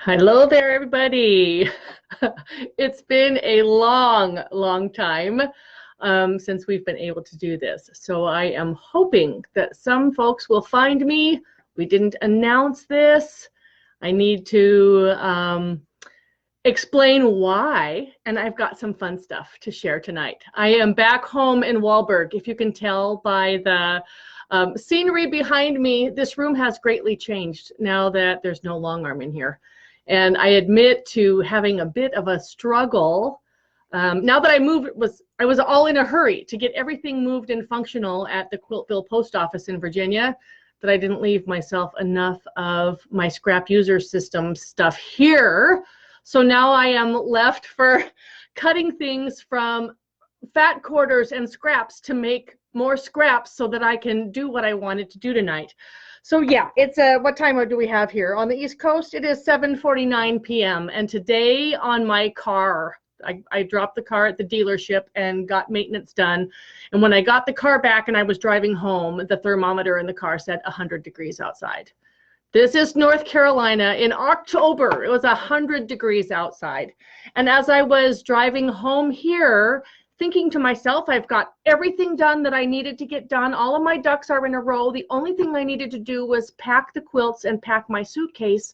Hello there, everybody. It's been a long time since we've been able to do this. So I am hoping that some folks will find me. We didn't announce this. I need to explain why, and I've got some fun stuff to share tonight. I am back home in Wallburg. If you can tell by the scenery behind me, this room has greatly changed now that there's no long arm in here. And I admit to having a bit of a struggle. Now that I moved, I was all in a hurry to get everything moved and functional at the Quiltville Post Office in Virginia that I didn't leave myself enough of my scrap user system stuff here. So now I am left for cutting things from fat quarters and scraps to make more scraps so that I can do what I wanted to do tonight. So yeah, it's what time do we have here? On the East Coast, it is 7:49 p.m. And today on my car, I dropped the car at the dealership and got maintenance done. And when I got the car back and I was driving home, the thermometer in the car said 100 degrees outside. This is North Carolina in October. It was 100 degrees outside. And as I was driving home here, thinking to myself, I've got everything done that I needed to get done. All of my ducks are in a row. The only thing I needed to do was pack the quilts and pack my suitcase.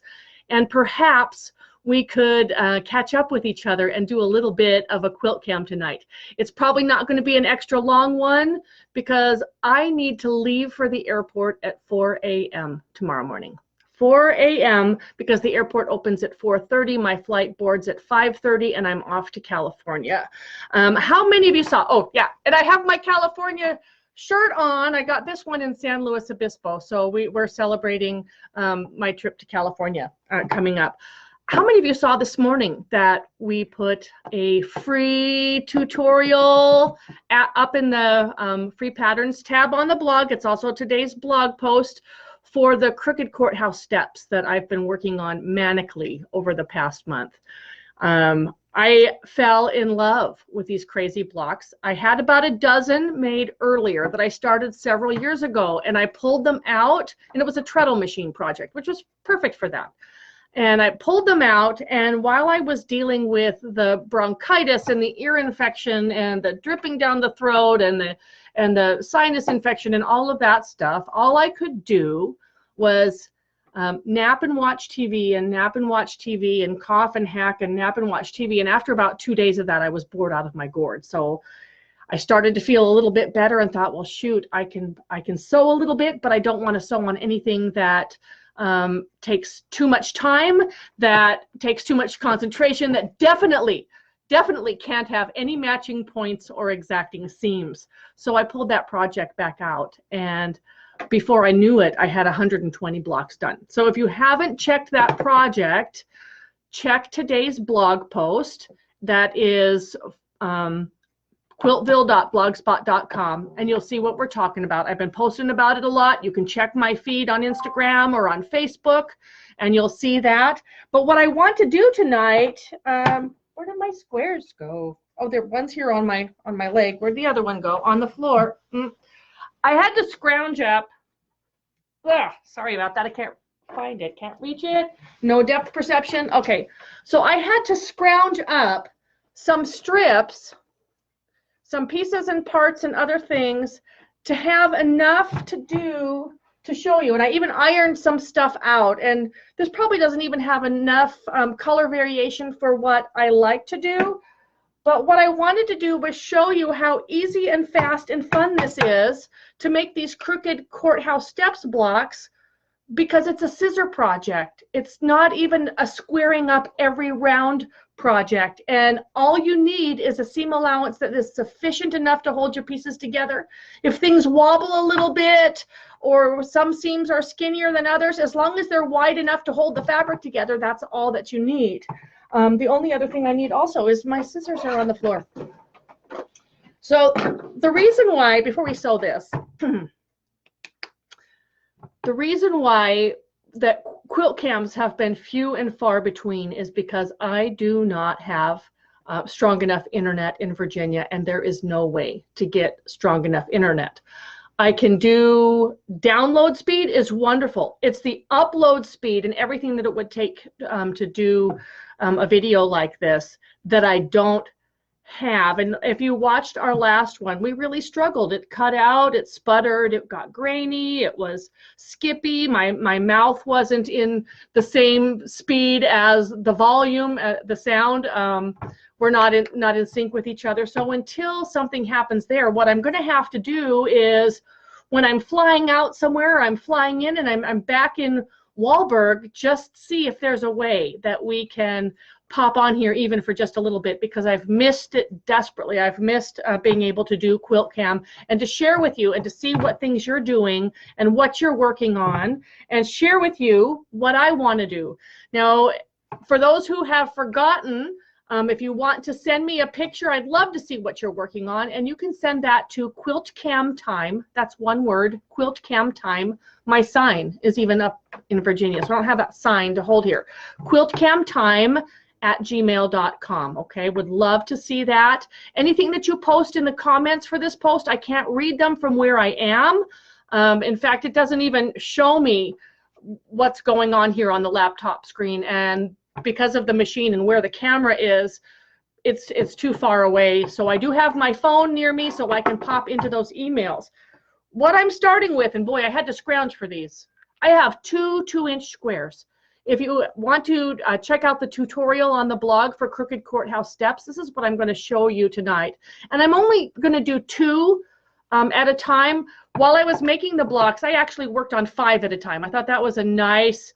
And perhaps we could catch up with each other and do a little bit of a QuiltCam tonight. It's probably not going to be an extra long one because I need to leave for the airport at 4 a.m. tomorrow morning. 4 a.m. because the airport opens at 4:30. My flight boards at 5:30 and I'm off to California. How many of you saw? Oh, yeah. And I have my California shirt on. I got this one in San Luis Obispo. So we're celebrating my trip to California coming up. How many of you saw this morning that we put a free tutorial up in the free patterns tab on the blog? It's also today's blog post for the Crooked Courthouse Steps that I've been working on manically over the past month. I fell in love with these crazy blocks. I had about a dozen made earlier that I started several years ago, and I pulled them out, and it was a treadle machine project, which was perfect for that. And I pulled them out, and while I was dealing with the bronchitis and the ear infection and the dripping down the throat and the sinus infection and all of that stuff, all I could do was nap and watch TV and nap and watch TV and cough and hack and nap and watch TV. And after about 2 days of that, I was bored out of my gourd. So I started to feel a little bit better and thought, well, shoot, I can sew a little bit, but I don't want to sew on anything that takes too much time, that takes too much concentration, that definitely can't have any matching points or exacting seams. So I pulled that project back out, and before I knew it, I had 120 blocks done. So if you haven't checked that project, check today's blog post. That is quiltville.blogspot.com, and you'll see what we're talking about. I've been posting about it a lot. You can check my feed on Instagram or on Facebook, and you'll see that. But what I want to do tonight, where did my squares go? Oh, there one's here on my leg. Where'd the other one go? On the floor. I had to scrounge up. Ugh, sorry about that. I can't find it. Can't reach it. No depth perception. Okay, so I had to scrounge up some strips, some pieces and parts and other things to have enough to show you. And I even ironed some stuff out. And this probably doesn't even have enough color variation for what I like to do. But what I wanted to do was show you how easy and fast and fun this is to make these Crooked Courthouse Steps blocks, because it's a scissor project. It's not even a squaring up every round project. And all you need is a seam allowance that is sufficient enough to hold your pieces together. If things wobble a little bit, or some seams are skinnier than others, as long as they're wide enough to hold the fabric together, that's all that you need. The only other thing I need also is my scissors are on the floor. So the reason why, before we sew this, the reason why that quilt cams have been few and far between is because I do not have strong enough internet in Virginia, and there is no way to get strong enough internet. I can do download speed is wonderful. It's the upload speed and everything that it would take to do a video like this that I don't have. And if you watched our last one, we really struggled. It cut out, it sputtered, it got grainy, it was skippy. My mouth wasn't in the same speed as the volume, the sound. We're not in sync with each other. So until something happens there, what I'm going to have to do is when I'm flying out somewhere, I'm flying in and I'm back in Wallburg, just see if there's a way that we can pop on here even for just a little bit, because I've missed it desperately. I've missed being able to do QuiltCam and to share with you and to see what things you're doing and what you're working on and share with you what I want to do. Now, for those who have forgotten, if you want to send me a picture, I'd love to see what you're working on, and you can send that to QuiltCam Time. That's one word, QuiltCam Time. My sign is even up in Virginia, so I don't have that sign to hold here. QuiltCamTime@gmail.com. Okay, would love to see that. Anything that you post in the comments for this post, I can't read them from where I am. In fact, it doesn't even show me what's going on here on the laptop screen, and because of the machine and where the camera is, it's too far away. So I do have my phone near me so I can pop into those emails. What I'm starting with, and boy, I had to scrounge for these, I have two 2-inch squares. If you want to check out the tutorial on the blog for Crooked Courthouse Steps, this is what I'm going to show you tonight. And I'm only going to do 2 at a time. While I was making the blocks, I actually worked on 5 at a time. I thought that was a nice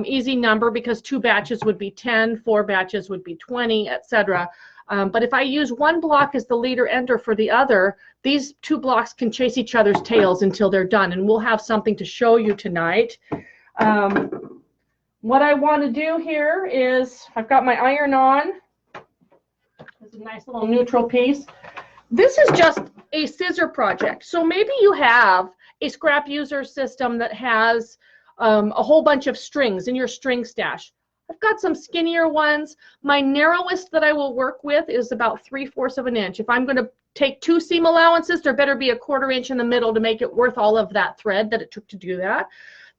easy number, because 2 batches would be 10, 4 batches would be 20, etc. But if I use one block as the leader ender for the other, these 2 blocks can chase each other's tails until they're done, and we'll have something to show you tonight. What I want to do here is, I've got my iron on. There's a nice little neutral piece. This is just a scissor project. So maybe you have a scrap user system that has a whole bunch of strings in your string stash. I've got some skinnier ones. My narrowest that I will work with is about 3/4 of an inch. If I'm going to take 2 seam allowances, there better be a 1/4 inch in the middle to make it worth all of that thread that it took to do that.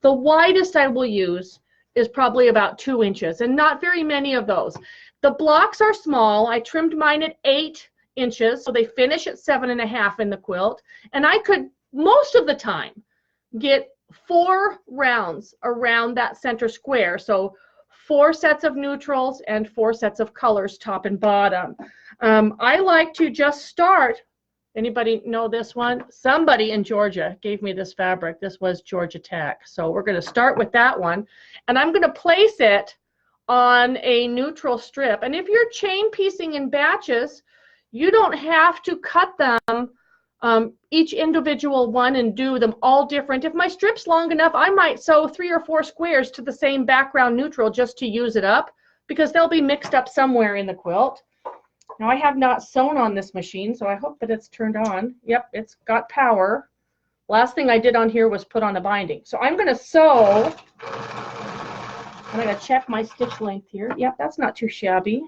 The widest I will use is probably about 2 inches, and not very many of those. The blocks are small. I trimmed mine at 8 inches, so they finish at 7.5 in the quilt, and I could most of the time get 4 rounds around that center square. So 4 sets of neutrals and 4 sets of colors, top and bottom. I like to just start. Anybody know this one? Somebody in Georgia gave me this fabric. This was Georgia Tech. So we're going to start with that one, and I'm going to place it on a neutral strip. And if you're chain piecing in batches, you don't have to cut them each individual one and do them all different. If my strip's long enough, I might sew 3 or 4 squares to the same background neutral just to use it up, because they'll be mixed up somewhere in the quilt. Now, I have not sewn on this machine, so I hope that it's turned on. Yep, it's got power. Last thing I did on here was put on a binding. So I'm going to sew, and I'm going to check my stitch length here. Yep, that's not too shabby.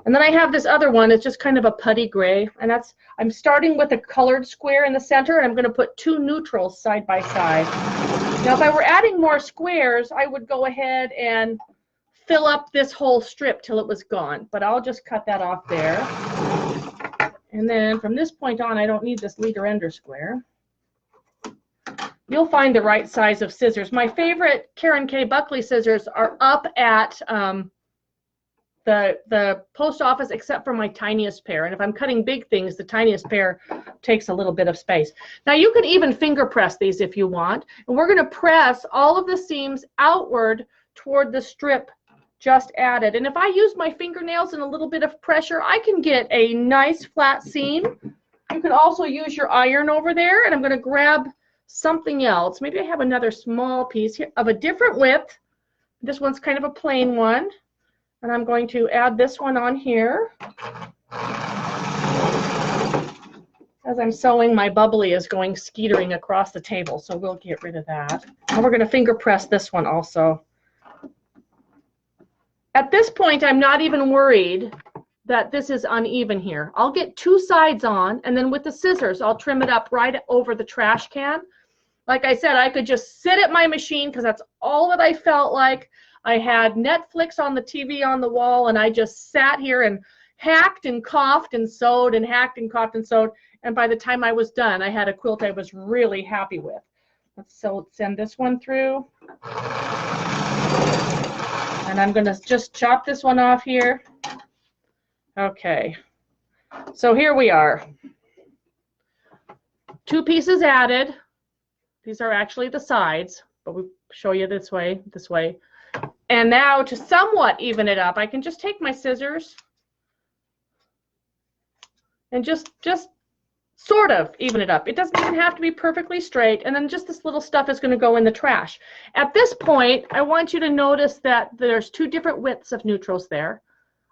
And then I have this other one. It's just kind of a putty gray, and that's, I'm starting with a colored square in the center, and I'm going to put 2 neutrals side by side. Now, if I were adding more squares, I would go ahead and fill up this whole strip till it was gone, but I'll just cut that off there. And then from this point on, I don't need this leader ender square. You'll find the right size of scissors. My favorite Karen K. Buckley scissors are up at the post office, except for my tiniest pair. And if I'm cutting big things, the tiniest pair takes a little bit of space. Now, you can even finger press these if you want. And we're going to press all of the seams outward toward the strip just added. And if I use my fingernails and a little bit of pressure, I can get a nice flat seam. You can also use your iron over there, and I'm going to grab something else. Maybe I have another small piece here of a different width. This one's kind of a plain one, and I'm going to add this one on here. As I'm sewing, my bubbly is going skeetering across the table, so we'll get rid of that. And we're going to finger press this one also. At this point, I'm not even worried that this is uneven here. I'll get 2 sides on, and then with the scissors, I'll trim it up right over the trash can. Like I said, I could just sit at my machine because that's all that I felt like. I had Netflix on the TV on the wall, and I just sat here and hacked and coughed and sewed and hacked and coughed and sewed. And by the time I was done, I had a quilt I was really happy with. Let's send this one through. And I'm going to just chop this one off here. Okay. So here we are. 2 pieces added. These are actually the sides, but we show you this way. And now to somewhat even it up, I can just take my scissors and just sort of even it up. It doesn't even have to be perfectly straight, and then just this little stuff is going to go in the trash. At this point, I want you to notice that there's 2 different widths of neutrals there.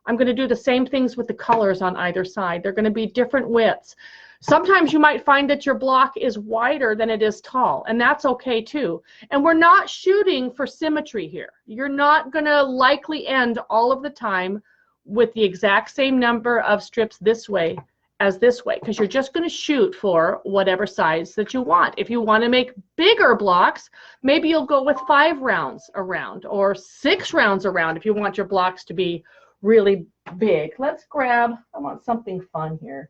I'm going to do the same things with the colors on either side. They're going to be different widths. Sometimes you might find that your block is wider than it is tall, and that's okay too. And we're not shooting for symmetry here. You're not going to likely end all of the time with the exact same number of strips this way as this way, because you're just going to shoot for whatever size that you want. If you want to make bigger blocks, maybe you'll go with 5 rounds around or 6 rounds around if you want your blocks to be really big. Let's grab, I want something fun here.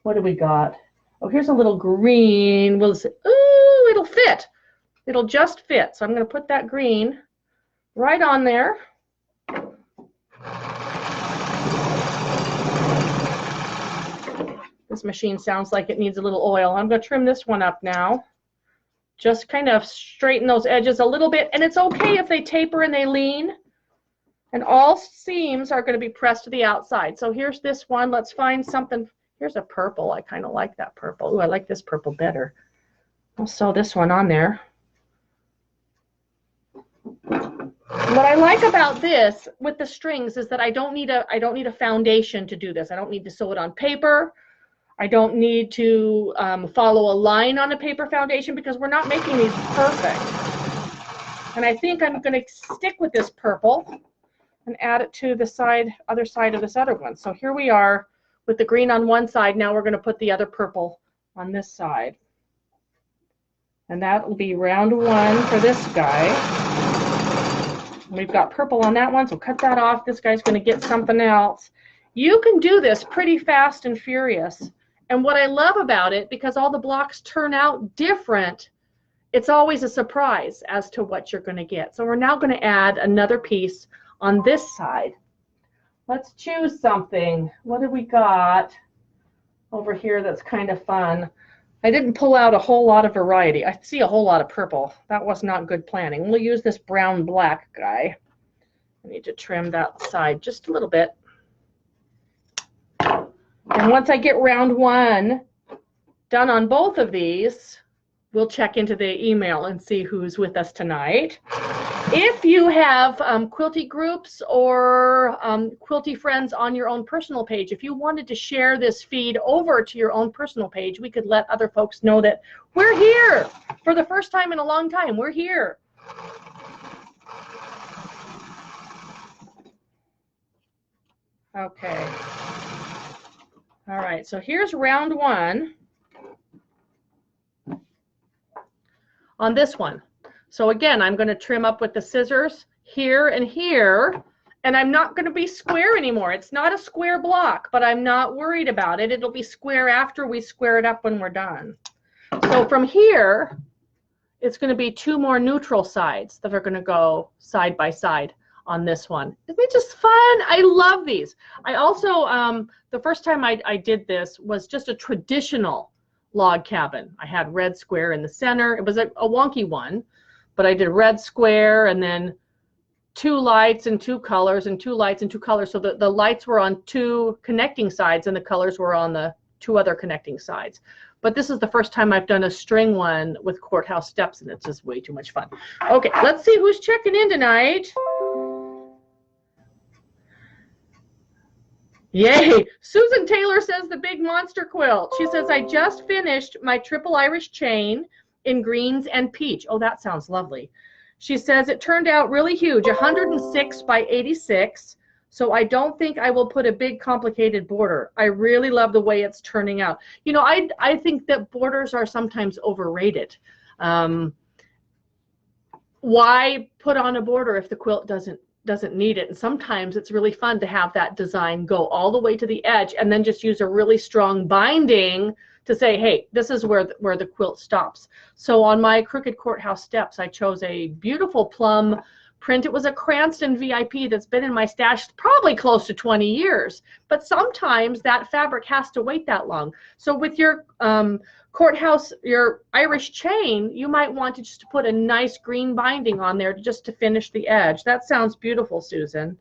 What do we got? Oh, here's a little green. We'll say, ooh, it'll fit. It'll just fit. So I'm going to put that green right on there. This machine sounds like it needs a little oil. I'm going to trim this one up now. Just kind of straighten those edges a little bit. And it's okay if they taper and they lean. And all seams are going to be pressed to the outside. So here's this one. Let's find something. Here's a purple. I kind of like that purple. Ooh, I like this purple better. I'll sew this one on there. What I like about this with the strings is that I don't need a foundation to do this. I don't need to sew it on paper. I don't need to follow a line on a paper foundation because we're not making these perfect. And I think I'm going to stick with this purple and add it to the other side of this other one. So here we are with the green on one side. Now we're going to put the other purple on this side. And that will be round 1 for this guy. We've got purple on that one, so cut that off. This guy's going to get something else. You can do this pretty fast and furious. And what I love about it, because all the blocks turn out different, it's always a surprise as to what you're going to get. So we're now going to add another piece on this side. Let's choose something. What have we got over here that's kind of fun? I didn't pull out a whole lot of variety. I see a whole lot of purple. That was not good planning. We'll use this brown black guy. I need to trim that side just a little bit. And once I get round 1 done on both of these, we'll check into the email and see who's with us tonight. If you have quilty groups or quilty friends on your own personal page, if you wanted to share this feed over to your own personal page, we could let other folks know that we're here for the first time in a long time. We're here. Okay. All right, so here's round 1 on this one. So again, I'm going to trim up with the scissors here and here, and I'm not going to be square anymore. It's not a square block, but I'm not worried about it. It'll be square after we square it up when we're done. So from here, it's going to be 2 more neutral sides that are going to go side by side on this one. Isn't it just fun? I love these. I also, the first time I did this was just a traditional log cabin. I had red square in the center. It was a wonky one, but I did red square and then 2 lights and 2 colors and 2 lights and 2 colors. So the lights were on 2 connecting sides and the colors were on the 2 other connecting sides. But this is the first time I've done a string one with Courthouse Steps, and it's just way too much fun. Okay, let's see who's checking in tonight. Yay! Susan Taylor says the big monster quilt. She says, I just finished my triple Irish chain in greens and peach. Oh, that sounds lovely. She says it turned out really huge, 106 by 86. So I don't think I will put a big complicated border. I really love the way it's turning out. You know, I think that borders are sometimes overrated. Why put on a border if the quilt doesn't need it? And sometimes it's really fun to have that design go all the way to the edge and then just use a really strong binding to say, hey, this is where the quilt stops. So on my Crooked Courthouse Steps, I chose a beautiful plum print. It was a Cranston VIP that's been in my stash probably close to 20 years. But sometimes that fabric has to wait that long. So with your courthouse, your Irish chain, you might want to just put a nice green binding on there just to finish the edge. That sounds beautiful, Susan.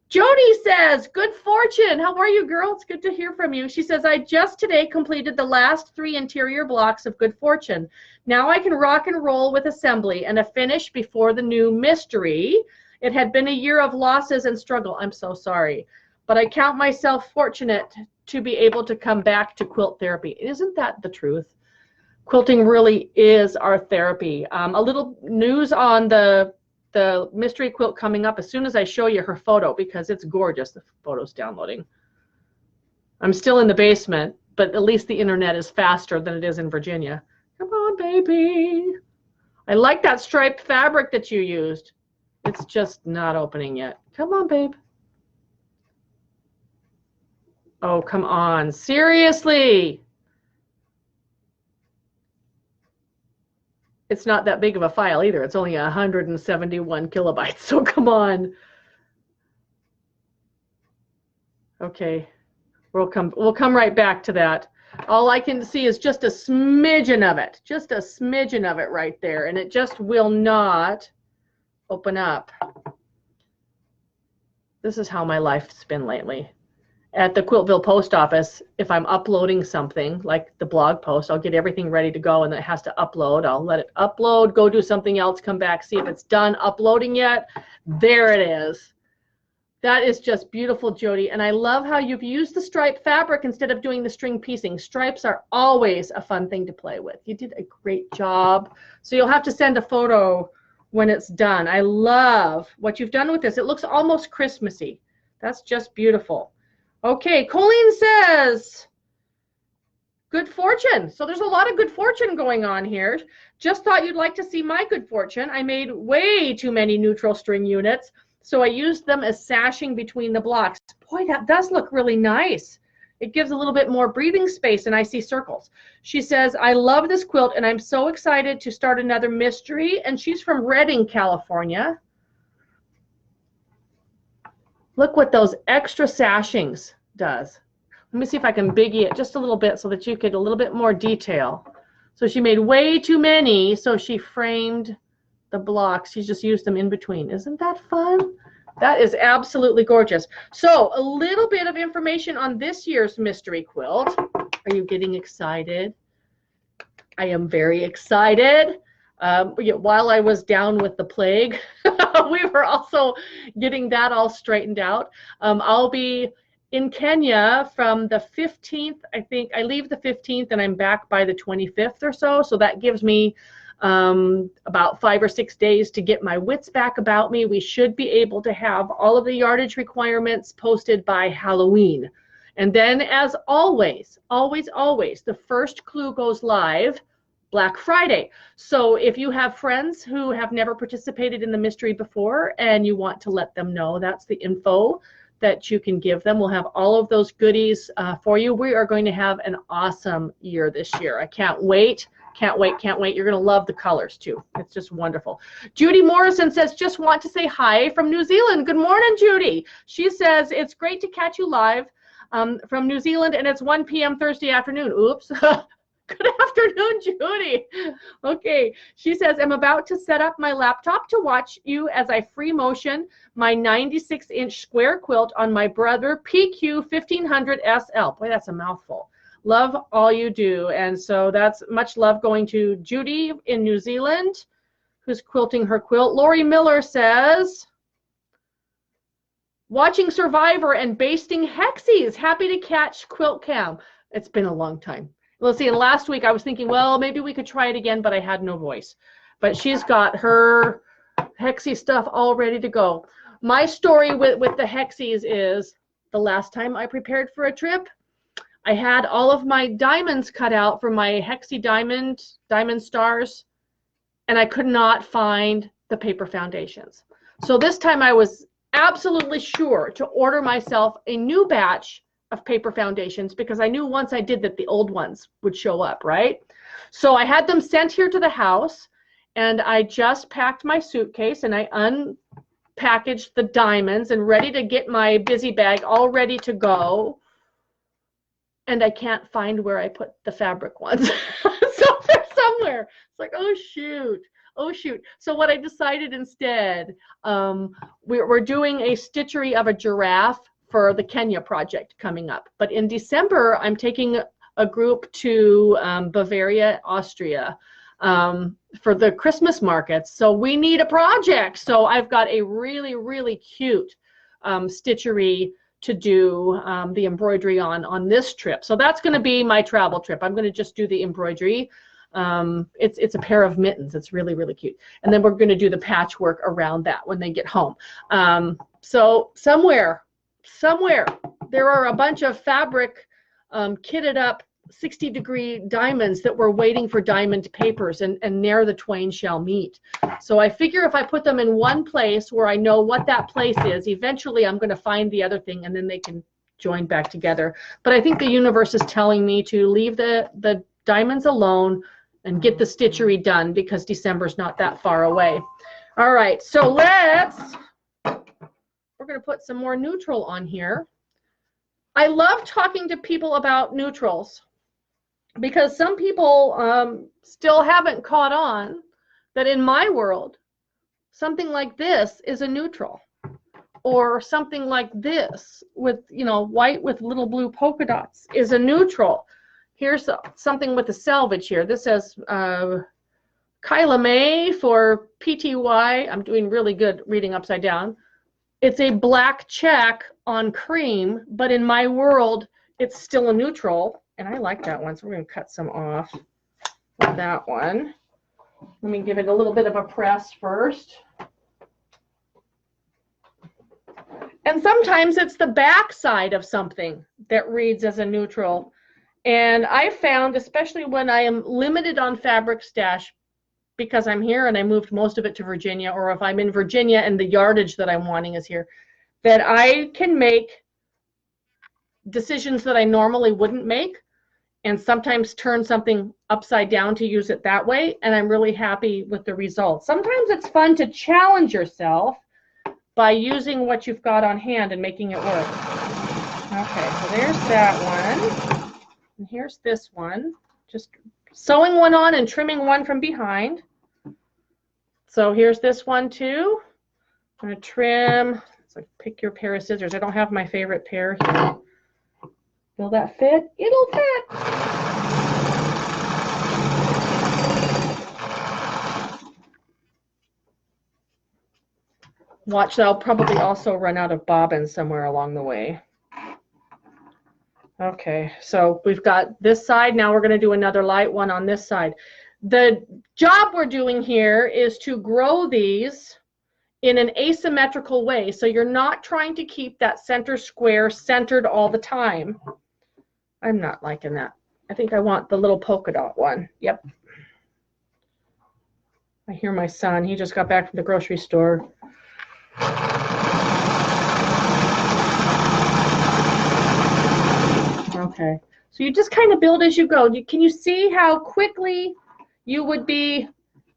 Jody says, good fortune. How are you, girl? It's good to hear from you. She says, I just today completed the last 3 interior blocks of Good Fortune. Now I can rock and roll with assembly and a finish before the new mystery. It had been a year of losses and struggle. I'm so sorry. But I count myself fortunate to be able to come back to quilt therapy. Isn't that the truth? Quilting really is our therapy. A little news on the mystery quilt coming up as soon as I show you her photo, because it's gorgeous. The photo's downloading. I'm still in the basement, but at least the internet is faster than it is in Virginia. Come on, baby. I like that striped fabric that you used. It's just not opening yet. Come on, babe. Oh, come on. Seriously. It's not that big of a file either. It's only 171 kilobytes. So come on. Okay. We'll come right back to that. All I can see is just a smidgen of it. Just a smidgen of it right there. And it just will not open up. This is how my life's been lately. At the Quiltville post office, if I'm uploading something like the blog post, I'll get everything ready to go and then it has to upload. I'll let it upload, go do something else, come back, see if it's done uploading yet. There it is. That is just beautiful, Jody. And I love how you've used the striped fabric instead of doing the string piecing. Stripes are always a fun thing to play with. You did a great job. So you'll have to send a photo when it's done. I love what you've done with this. It looks almost Christmassy. That's just beautiful. Okay, Colleen says, good fortune. So there's a lot of good fortune going on here. Just thought you'd like to see my good fortune. I made way too many neutral string units, so I used them as sashing between the blocks. Boy, that does look really nice. It gives a little bit more breathing space, and I see circles. She says, I love this quilt, and I'm so excited to start another mystery. And she's from Redding, California. Look what those extra sashings does. Let me see if I can biggie it just a little bit so that you get a little bit more detail. So she made way too many, so she framed the blocks. She just used them in between. Isn't that fun? That is absolutely gorgeous. So a little bit of information on this year's mystery quilt. Are you getting excited? I am very excited. While I was down with the plague, we were also getting that all straightened out. I'll be in Kenya from the 15th. I think I leave the 15th and I'm back by the 25th or so. So that gives me about 5 or 6 days to get my wits back about me. We should be able to have all of the yardage requirements posted by Halloween. And then, as always, the first clue goes live Black Friday. So if you have friends who have never participated in the mystery before and you want to let them know, that's the info that you can give them. We'll have all of those goodies for you. We are going to have an awesome year this year. I can't wait. Can't wait, can't wait. You're going to love the colors too. It's just wonderful. Judy Morrison says, just want to say hi from New Zealand. Good morning, Judy. She says, it's great to catch you live from New Zealand, and it's 1 p.m. Thursday afternoon. Oops. Good afternoon, Judy. Okay, she says, I'm about to set up my laptop to watch you as I free motion my 96-inch square quilt on my Brother PQ 1500 SL. Boy, that's a mouthful. Love all you do. And so that's much love going to Judy in New Zealand, who's quilting her quilt. Lori Miller says, watching Survivor and basting Hexies. Happy to catch QuiltCam. It's been a long time. Let's see, and last week I was thinking, well, maybe we could try it again, but I had no voice. But she's got her Hexie stuff all ready to go. My story with the Hexies is the last time I prepared for a trip, I had all of my diamonds cut out for my Hexie diamond stars, and I could not find the paper foundations. So this time I was absolutely sure to order myself a new batch of paper foundations because I knew once I did that the old ones would show up, right? So I had them sent here to the house, and I just packed my suitcase and I unpackaged the diamonds and ready to get my busy bag all ready to go. And I can't find where I put the fabric ones. So they're somewhere. It's like, oh shoot. Oh shoot. So what I decided instead, we're doing a stitchery of a giraffe for the Kenya project coming up. But in December, I'm taking a group to Bavaria, Austria, for the Christmas markets. So we need a project. So I've got a really, really cute stitchery to do the embroidery on this trip. So that's going to be my travel trip. I'm going to just do the embroidery. It's a pair of mittens. It's really, really cute. And then we're going to do the patchwork around that when they get home. So somewhere there are a bunch of fabric kitted up 60-degree diamonds that were waiting for diamond papers, and ne'er the twain shall meet. So I figure if I put them in one place where I know what that place is, eventually I'm going to find the other thing and then they can join back together. But I think the universe is telling me to leave the diamonds alone and get the stitchery done because December's not that far away. All right, so we're going to put some more neutral on here. I love talking to people about neutrals because some people still haven't caught on that in my world, something like this is a neutral, or something like this with, you know, white with little blue polka dots is a neutral. Here's something with the selvage here. This says Kyla May for PTY. I'm doing really good reading upside down. It's a black check on cream, but in my world, it's still a neutral. And I like that one, so we're going to cut some off of that one. Let me give it a little bit of a press first. And sometimes it's the back side of something that reads as a neutral. And I found, especially when I am limited on fabric stash, because I'm here and I moved most of it to Virginia, or if I'm in Virginia and the yardage that I'm wanting is here, that I can make decisions that I normally wouldn't make, and sometimes turn something upside down to use it that way, and I'm really happy with the results. Sometimes it's fun to challenge yourself by using what you've got on hand and making it work. Okay, so there's that one, and here's this one. Just sewing one on and trimming one from behind. So here's this one too. I'm going to trim. It's like pick your pair of scissors. I don't have my favorite pair here. Will that fit? It'll fit. Watch, I'll probably also run out of bobbins somewhere along the way. Okay, so we've got this side. Now we're going to do another light one on this side. The job we're doing here is to grow these in an asymmetrical way. So you're not trying to keep that center square centered all the time. I'm not liking that. I think I want the little polka dot one. Yep. I hear my son. He just got back from the grocery store. Okay. So you just kind of build as you go. Can you see how quickly you would be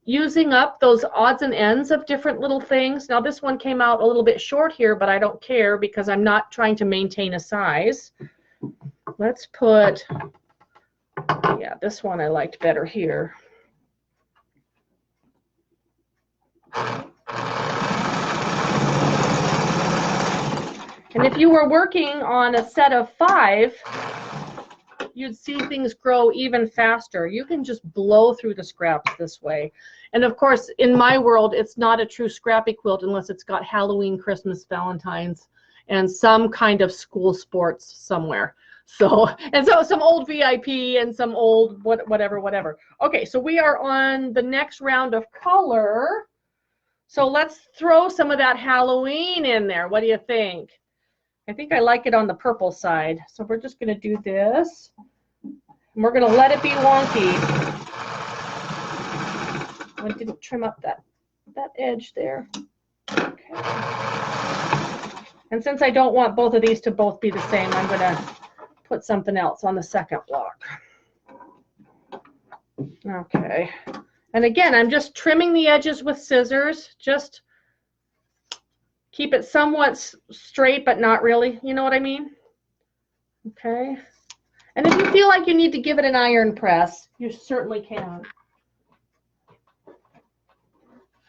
using up those odds and ends of different little things? Now this one came out a little bit short here, but I don't care because I'm not trying to maintain a size. Let's put, yeah, this one I liked better here. And if you were working on a set of 5, you'd see things grow even faster. You can just blow through the scraps this way. And of course, in my world, it's not a true scrappy quilt unless it's got Halloween, Christmas, Valentine's, and some kind of school sports somewhere. So, and so some old VIP and some old whatever. Okay, so we are on the next round of color. So let's throw some of that Halloween in there. What do you think? I think I like it on the purple side. So we're just going to do this. And we're going to let it be wonky. I didn't trim up that edge there. Okay. And since I don't want both of these to both be the same, I'm going to put something else on the second block. Okay. And again, I'm just trimming the edges with scissors. Just keep it somewhat straight, but not really. You know what I mean? Okay. And if you feel like you need to give it an iron press, you certainly can.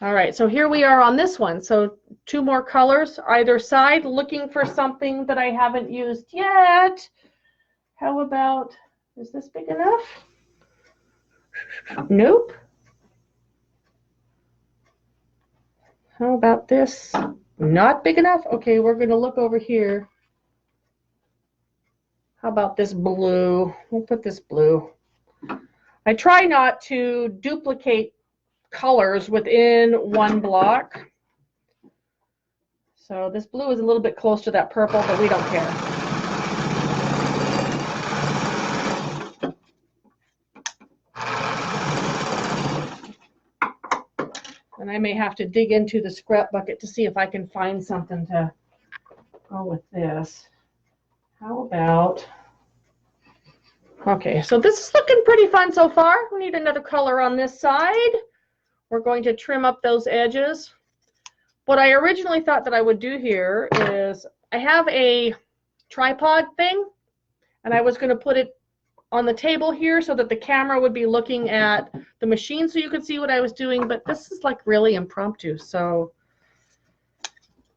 All right, so here we are on this one. So 2 more colors either side, looking for something that I haven't used yet. How about, is this big enough? Nope. How about this? Not big enough? Okay, we're going to look over here. How about this blue? We'll put this blue. I try not to duplicate colors within one block. So this blue is a little bit close to that purple, but we don't care. And I may have to dig into the scrap bucket to see if I can find something to go with this. How about, okay, so this is looking pretty fun so far. We need another color on this side. We're going to trim up those edges. What I originally thought that I would do here is I have a tripod thing, and I was going to put it on the table here so that the camera would be looking at the machine so you could see what I was doing, but this is like really impromptu, so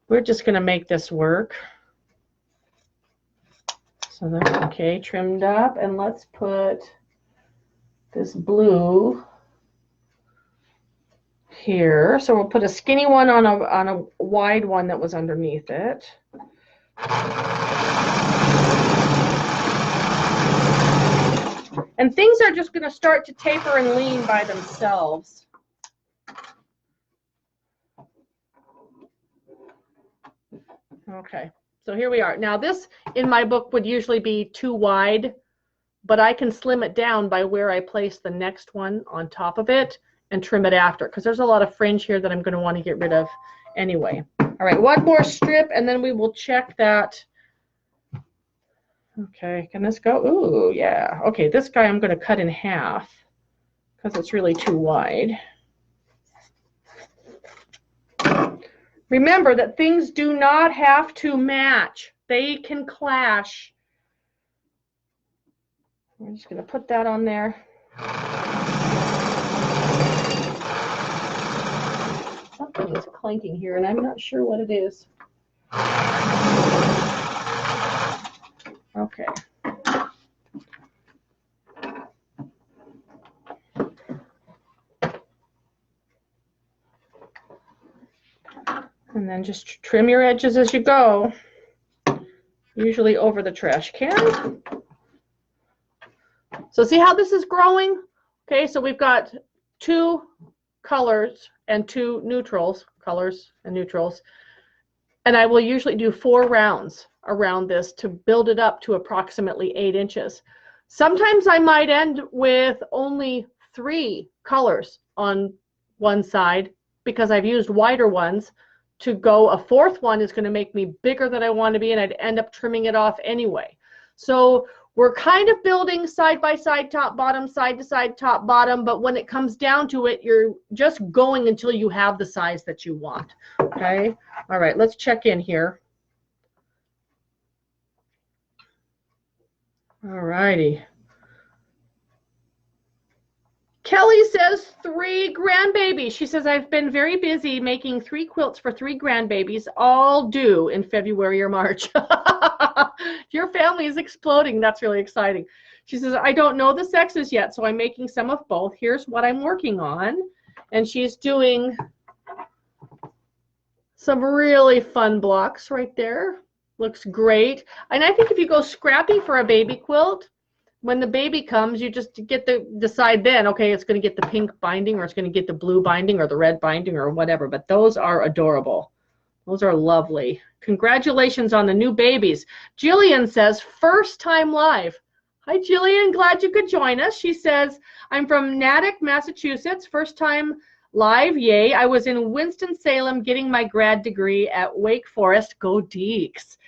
we're just going to make this work. So that's okay, trimmed up, and let's put this blue here. So we'll put a skinny one on a wide one that was underneath it. And things are just going to start to taper and lean by themselves. Okay, so here we are. Now this in my book would usually be too wide, but I can slim it down by where I place the next one on top of it and trim it after, because there's a lot of fringe here that I'm going to want to get rid of anyway. All right, one more strip and then we will check that. Okay, can this go? Ooh, yeah. Okay, this guy I'm going to cut in half because it's really too wide. Remember that things do not have to match. They can clash. I'm just going to put that on there. Something is clanking here, and I'm not sure what it is. Okay. And then just trim your edges as you go, usually over the trash can. So see how this is growing? Okay, so we've got 2 colors and 2 neutrals, colors and neutrals. And I will usually do 4 rounds around this to build it up to approximately 8 inches. Sometimes I might end with only 3 colors on one side because I've used wider ones. To go a 4th one is going to make me bigger than I want to be, and I'd end up trimming it off anyway. So we're kind of building side by side, top, bottom, side to side, top, bottom, but when it comes down to it, you're just going until you have the size that you want. Okay? All right, let's check in here. All righty. Kelly says 3 grandbabies. She says, I've been very busy making 3 quilts for 3 grandbabies, all due in February or March. Your family is exploding. That's really exciting. She says, I don't know the sexes yet, so I'm making some of both. Here's what I'm working on. And she's doing some really fun blocks right there. Looks great. And I think if you go scrappy for a baby quilt, when the baby comes, you just get to decide then, okay, it's going to get the pink binding, or it's going to get the blue binding, or the red binding, or whatever. But those are adorable. Those are lovely. Congratulations on the new babies. Jillian says, first time live. Hi, Jillian. Glad you could join us. She says, I'm from Natick, Massachusetts. First time live. Yay. I was in Winston-Salem getting my grad degree at Wake Forest. Go Deeks.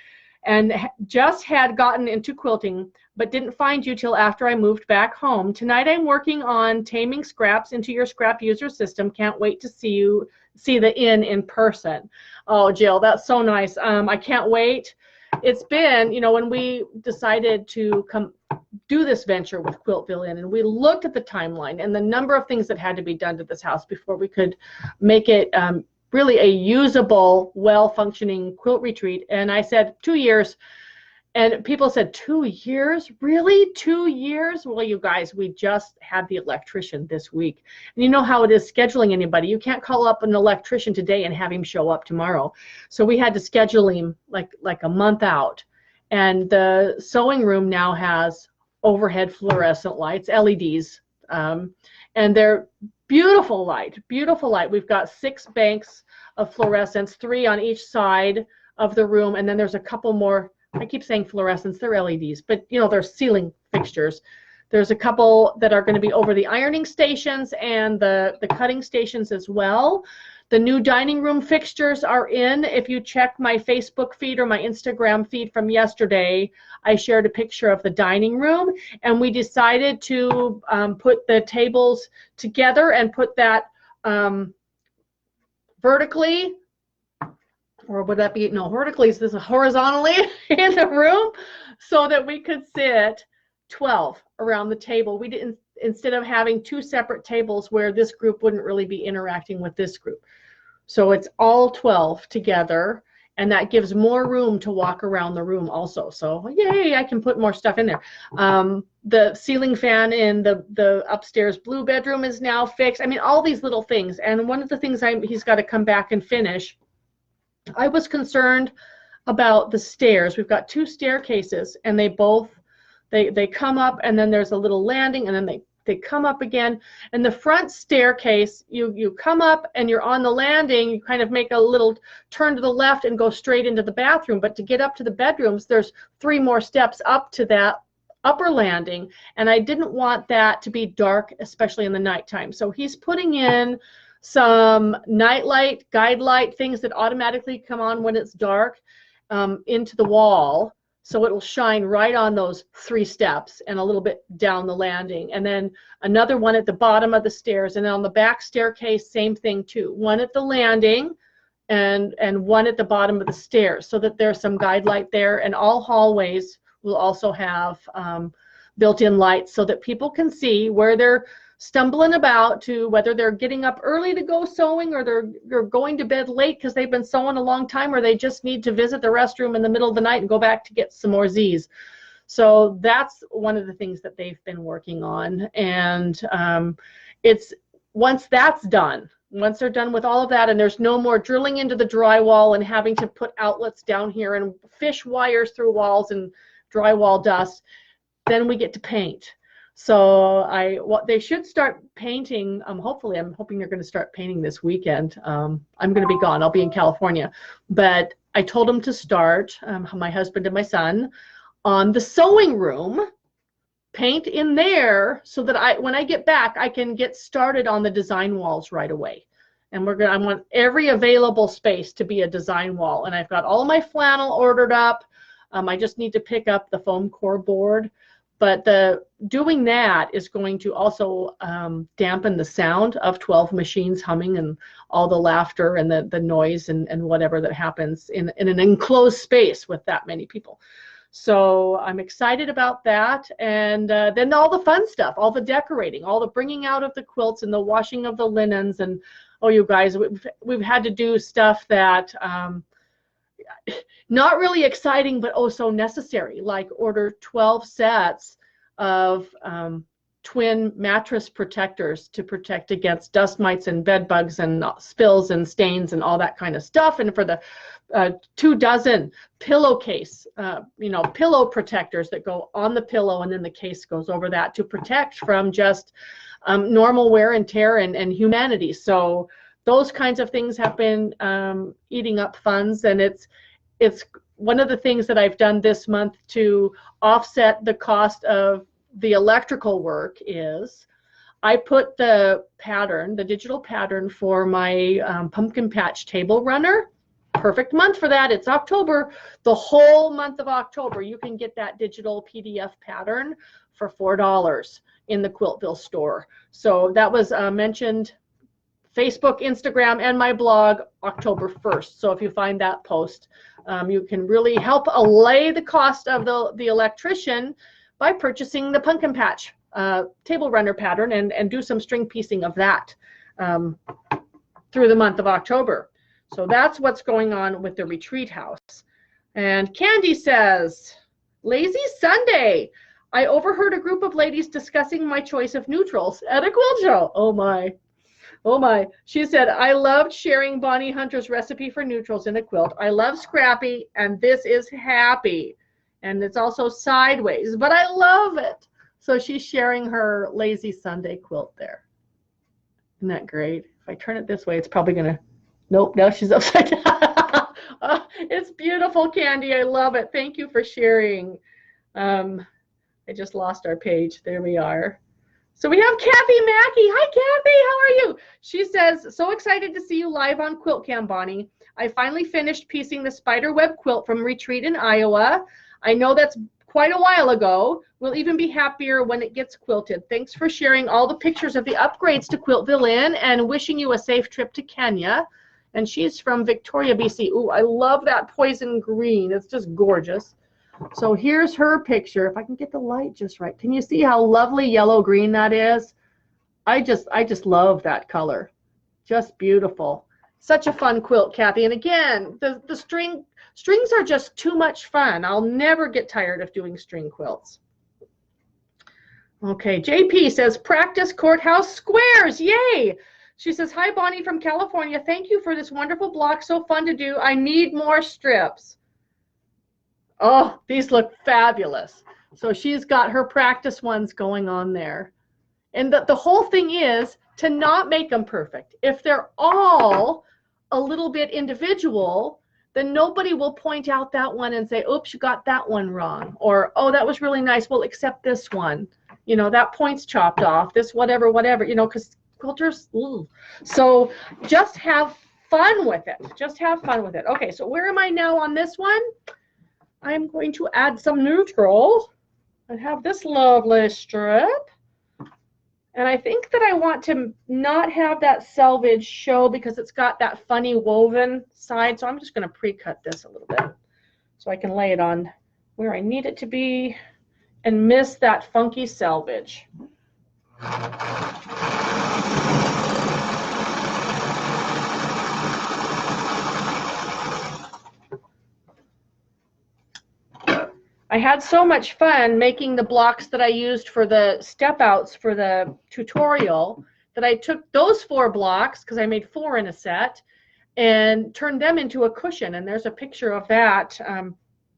And just had gotten into quilting, but didn't find you till after I moved back home. Tonight I'm working on taming scraps into your scrap user system. Can't wait to see the in person. Oh, Jill, that's so nice. I can't wait. It's been, you know, when we decided to come do this venture with Quiltville Inn, and we looked at the timeline and the number of things that had to be done to this house before we could make it really a usable, well-functioning quilt retreat. And I said 2 years, and people said 2 years? Really? 2 years? Well, you guys, we just had the electrician this week. And you know how it is scheduling anybody. You can't call up an electrician today and have him show up tomorrow. So we had to schedule him like a month out. And the sewing room now has overhead fluorescent lights, LEDs, and they're beautiful light, beautiful light. We've got 6 banks of fluorescents, 3 on each side of the room, and then there's a couple more. I keep saying fluorescents, they're LEDs, but you know, they're ceiling fixtures. There's a couple that are going to be over the ironing stations and the cutting stations as well. The new dining room fixtures are in. If you check my Facebook feed or my Instagram feed from yesterday, I shared a picture of the dining room, and we decided to put the tables together and put that vertically, or would that be, no, vertically, is this horizontally in the room, so that we could sit 12 around the table. We didn't, instead of having 2 separate tables where this group wouldn't really be interacting with this group. So it's all 12 together, and that gives more room to walk around the room also. So yay, I can put more stuff in there. The ceiling fan in the upstairs blue bedroom is now fixed. I mean, all these little things. And one of the things he's got to come back and finish, I was concerned about the stairs. We've got 2 staircases, and they both, they come up, and then there's a little landing, and then they come up again. And the front staircase, you come up and you're on the landing, you kind of make a little turn to the left and go straight into the bathroom. But to get up to the bedrooms, there's 3 more steps up to that upper landing, and I didn't want that to be dark, especially in the nighttime. So he's putting in some nightlight, guide light, things that automatically come on when it's dark, into the wall, so it will shine right on those 3 steps and a little bit down the landing. And then another one at the bottom of the stairs, and then on the back staircase, same thing too. One at the landing and one at the bottom of the stairs, so that there's some guide light there. And all hallways will also have built-in lights, so that people can see where they're stumbling about, to whether they're getting up early to go sewing, or they're going to bed late because they've been sewing a long time, or they just need to visit the restroom in the middle of the night and go back to get some more Z's. So that's one of the things that they've been working on. And it's, once that's done, once they're done with all of that, and there's no more drilling into the drywall and having to put outlets down here and fish wires through walls and drywall dust, then we get to paint. So they should start painting. Hopefully, I'm hoping they're going to start painting this weekend. I'm going to be gone. I'll be in California. But I told them to start, my husband and my son, on the sewing room, paint in there, so that when I get back, I can get started on the design walls right away. And I want every available space to be a design wall. And I've got all my flannel ordered up. I just need to pick up the foam core board. But doing that is going to also dampen the sound of 12 machines humming and all the laughter and the noise and whatever that happens in an enclosed space with that many people. So I'm excited about that. And then all the fun stuff, all the decorating, all the bringing out of the quilts and the washing of the linens. And, oh, you guys, we've had to do stuff that not really exciting, but oh so necessary, like order 12 sets of twin mattress protectors to protect against dust mites and bed bugs and spills and stains and all that kind of stuff. And for the 24 pillowcase, pillow protectors that go on the pillow, and then the case goes over that to protect from just normal wear and tear and humanity. So those kinds of things have been eating up funds, and it's one of the things that I've done this month to offset the cost of the electrical work is I put the pattern, the digital pattern for my pumpkin patch table runner. Perfect month for that. It's October. The whole month of October, you can get that digital PDF pattern for $4 in the Quiltville store. So that was mentioned Facebook, Instagram, and my blog October 1st. So if you find that post, you can really help allay the cost of the electrician by purchasing the pumpkin patch table runner pattern and do some string piecing of that through the month of October. So that's what's going on with the retreat house. And Candy says, lazy Sunday. I overheard a group of ladies discussing my choice of neutrals at a quilt show. Oh my. Oh my. She said, I loved sharing Bonnie Hunter's recipe for neutrals in a quilt. I love Scrappy, and this is Happy. And it's also sideways, but I love it. So she's sharing her lazy Sunday quilt there. Isn't that great? If I turn it this way, it's probably going to, nope, now she's upside down. Oh, it's beautiful, Candy. I love it. Thank you for sharing. I just lost our page. There we are. So we have Kathy Mackey. Hi, Kathy. How are you? She says, so excited to see you live on QuiltCam, Bonnie. I finally finished piecing the spiderweb quilt from Retreat in Iowa. I know that's quite a while ago. We'll even be happier when it gets quilted. Thanks for sharing all the pictures of the upgrades to Quiltville Inn, and wishing you a safe trip to Kenya. And she's from Victoria, BC. Ooh, I love that poison green. It's just gorgeous. So here's her picture. If I can get the light just right. Can you see how lovely yellow-green that is? I just love that color. Just beautiful. Such a fun quilt, Kathy. And again, the strings are just too much fun. I'll never get tired of doing string quilts. Okay, JP says, practice courthouse squares. Yay! She says, hi, Bonnie from California. Thank you for this wonderful block. So fun to do. I need more strips. Oh, these look fabulous. So she's got her practice ones going on there. And the whole thing is to not make them perfect. If they're all a little bit individual, then nobody will point out that one and say, oops, you got that one wrong. Or, oh, that was really nice. Well, accept this one. You know, that point's chopped off. This whatever, you know, because quilters, ooh. So just have fun with it. Just have fun with it. Okay, so where am I now on this one? I'm going to add some neutral and have this lovely strip. And I think that I want to not have that selvage show because it's got that funny woven side. So I'm just going to pre-cut this a little bit so I can lay it on where I need it to be and miss that funky selvage. I had so much fun making the blocks that I used for the step outs for the tutorial that I took those 4 blocks, because I made 4 in a set, and turned them into a cushion. And there's a picture of that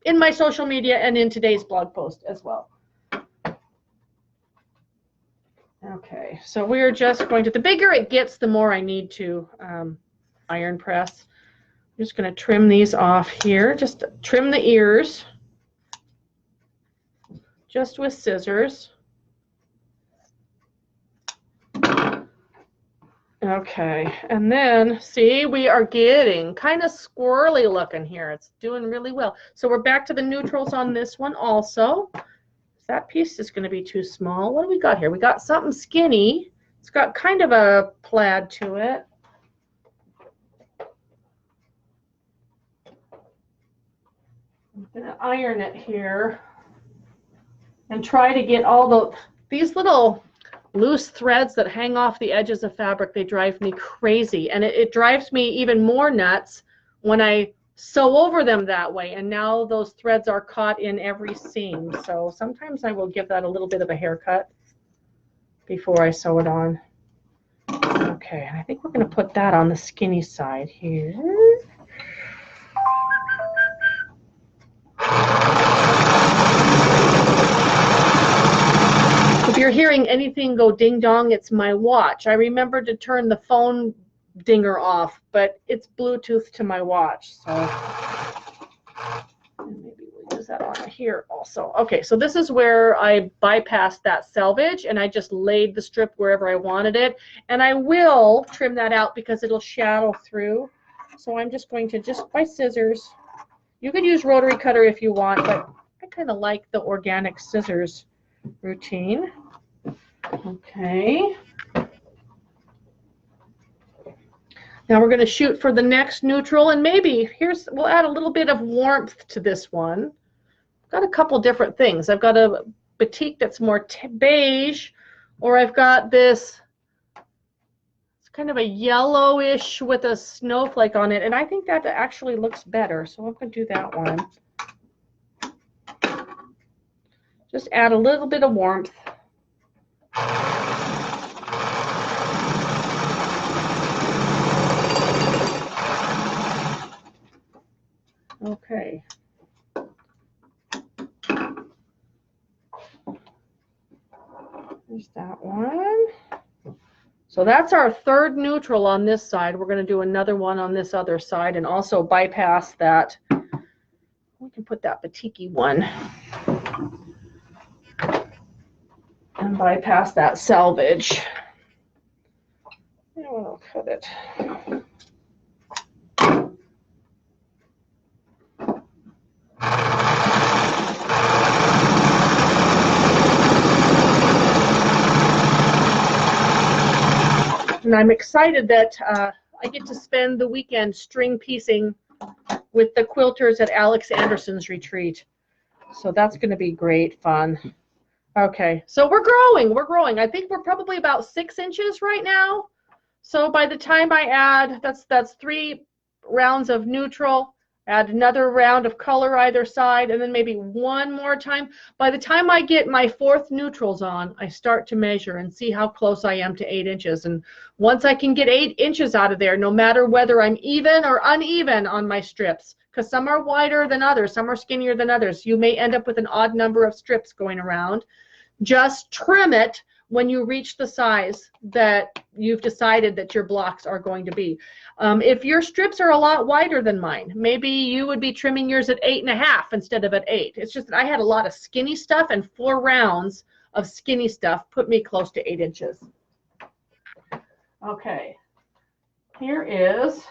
in my social media and in today's blog post as well. Okay, so we're just going to, the bigger it gets, the more I need to iron press. I'm just going to trim these off here, just trim the ears. Just with scissors. Okay, and then see, we are getting kind of squirrely looking here. It's doing really well. So we're back to the neutrals on this one also. That piece is going to be too small. What do we got here? We got something skinny. It's got kind of a plaid to it. I'm going to iron it here. And try to get all these little loose threads that hang off the edges of fabric. They drive me crazy, and it drives me even more nuts when I sew over them that way, and now those threads are caught in every seam. So sometimes I will give that a little bit of a haircut. before I sew it on. Okay, and I think we're going to put that on the skinny side here. If you're hearing anything go ding dong, it's my watch. I remembered to turn the phone dinger off, but it's Bluetooth to my watch, so maybe we'll use that on here also. Okay, so this is where I bypassed that selvage and I just laid the strip wherever I wanted it, and I will trim that out because it'll shadow through. So I'm just going to, just by scissors, you could use rotary cutter if you want, but I kind of like the organic scissors routine. Okay. Now we're going to shoot for the next neutral, and maybe we'll add a little bit of warmth to this one. I've got a couple different things. I've got a batik that's more beige, or I've got this, it's kind of a yellowish with a snowflake on it, and I think that actually looks better, so I'm going to do that one. Just add a little bit of warmth. Okay. There's that one. So that's our third neutral on this side. We're going to do another one on this other side and also bypass that. We can put that batiki one and bypass that selvage. And we'll cut it. And I'm excited that I get to spend the weekend string piecing with the quilters at Alex Anderson's retreat. So that's going to be great fun. Okay, so we're growing. I think we're probably about 6 inches right now. So by the time I add, that's 3 rounds of neutral, add another round of color either side, and then maybe one more time. By the time I get my 4th neutrals on, I start to measure and see how close I am to 8 inches. And once I can get 8 inches out of there, no matter whether I'm even or uneven on my strips, because some are wider than others, some are skinnier than others, you may end up with an odd number of strips going around. Just trim it when you reach the size that you've decided that your blocks are going to be. If your strips are a lot wider than mine, maybe you would be trimming yours at 8.5 instead of at 8. It's just that I had a lot of skinny stuff, and 4 rounds of skinny stuff put me close to 8 inches. Okay, here is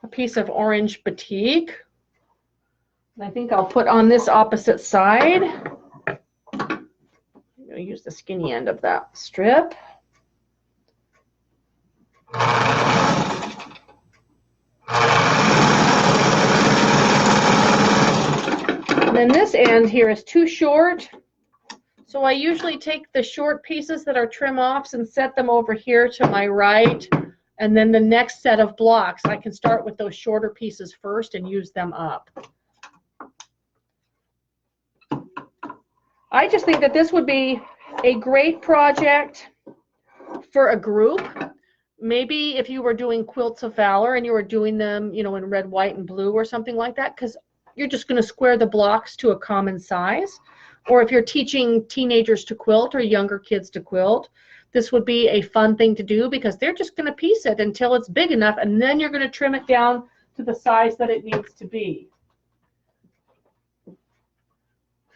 a piece of orange batik. I think I'll put on this opposite side. I'm going to use the skinny end of that strip. And then this end here is too short. So I usually take the short pieces that are trim offs and set them over here to my right. And then the next set of blocks, I can start with those shorter pieces first and use them up. I just think that this would be a great project for a group. Maybe if you were doing quilts of valor and you were doing them, you know, in red, white, and blue or something like that, because you're just going to square the blocks to a common size. Or if you're teaching teenagers to quilt or younger kids to quilt, this would be a fun thing to do because they're just going to piece it until it's big enough, and then you're going to trim it down to the size that it needs to be.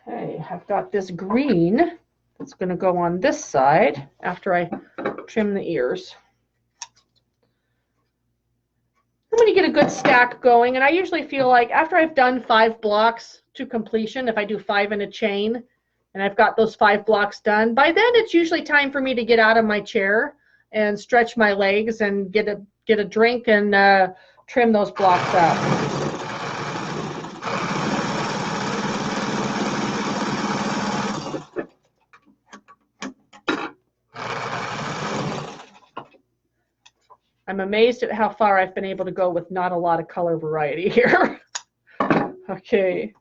Okay, I've got this green that's going to go on this side after I trim the ears. I'm going to get a good stack going, and I usually feel like after I've done 5 blocks to completion, if I do 5 in a chain, and I've got those 5 blocks done, by then it's usually time for me to get out of my chair and stretch my legs and get a drink and trim those blocks up. I'm amazed at how far I've been able to go with not a lot of color variety here. Okay.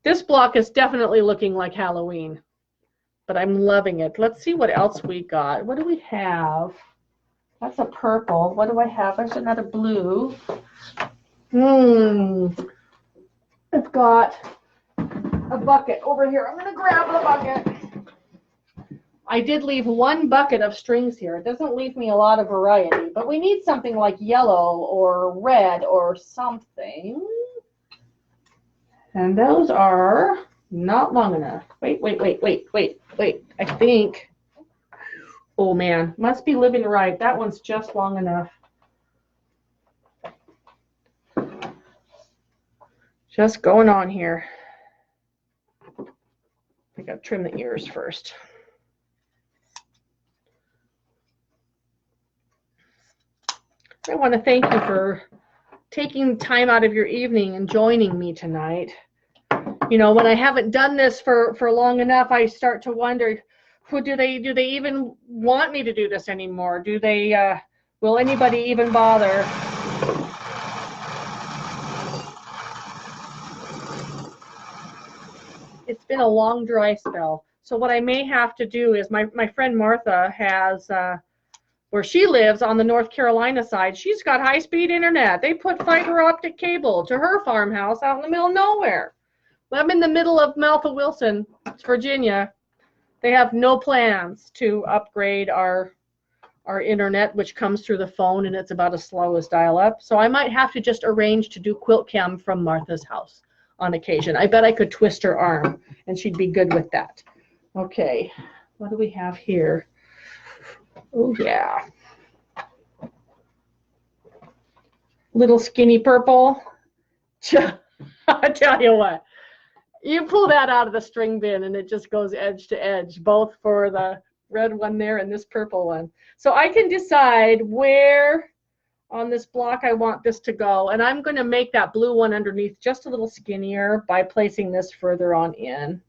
This block is definitely looking like Halloween. but I'm loving it. Let's see what else we got. What do we have? That's a purple. What do I have? There's another blue. I've got a bucket over here. I'm going to grab the bucket. I did leave one bucket of strings here. It doesn't leave me a lot of variety, but we need something like yellow or red or something. And those are not long enough. Wait. I think, oh man, must be living right. That one's just long enough. Just going on here. I gotta trim the ears first. I want to thank you for taking time out of your evening and joining me tonight. You know, when I haven't done this for long enough, I start to wonder, do they even want me to do this anymore? Do they, will anybody even bother? It's been a long dry spell. So what I may have to do is my friend Martha has, where she lives on the North Carolina side, she's got high-speed internet. They put fiber optic cable to her farmhouse out in the middle of nowhere. I'm in the middle of Malfa Wilson, Virginia. They have no plans to upgrade our internet, which comes through the phone, and it's about as slow as dial-up. So I might have to just arrange to do QuiltCam from Martha's house on occasion. I bet I could twist her arm, and she'd be good with that. Okay, what do we have here? Oh, yeah. Little skinny purple. I tell you what, you pull that out of the string bin and it just goes edge to edge, both for the red one there and this purple one. So I can decide where on this block I want this to go. And I'm going to make that blue one underneath just a little skinnier by placing this further on in.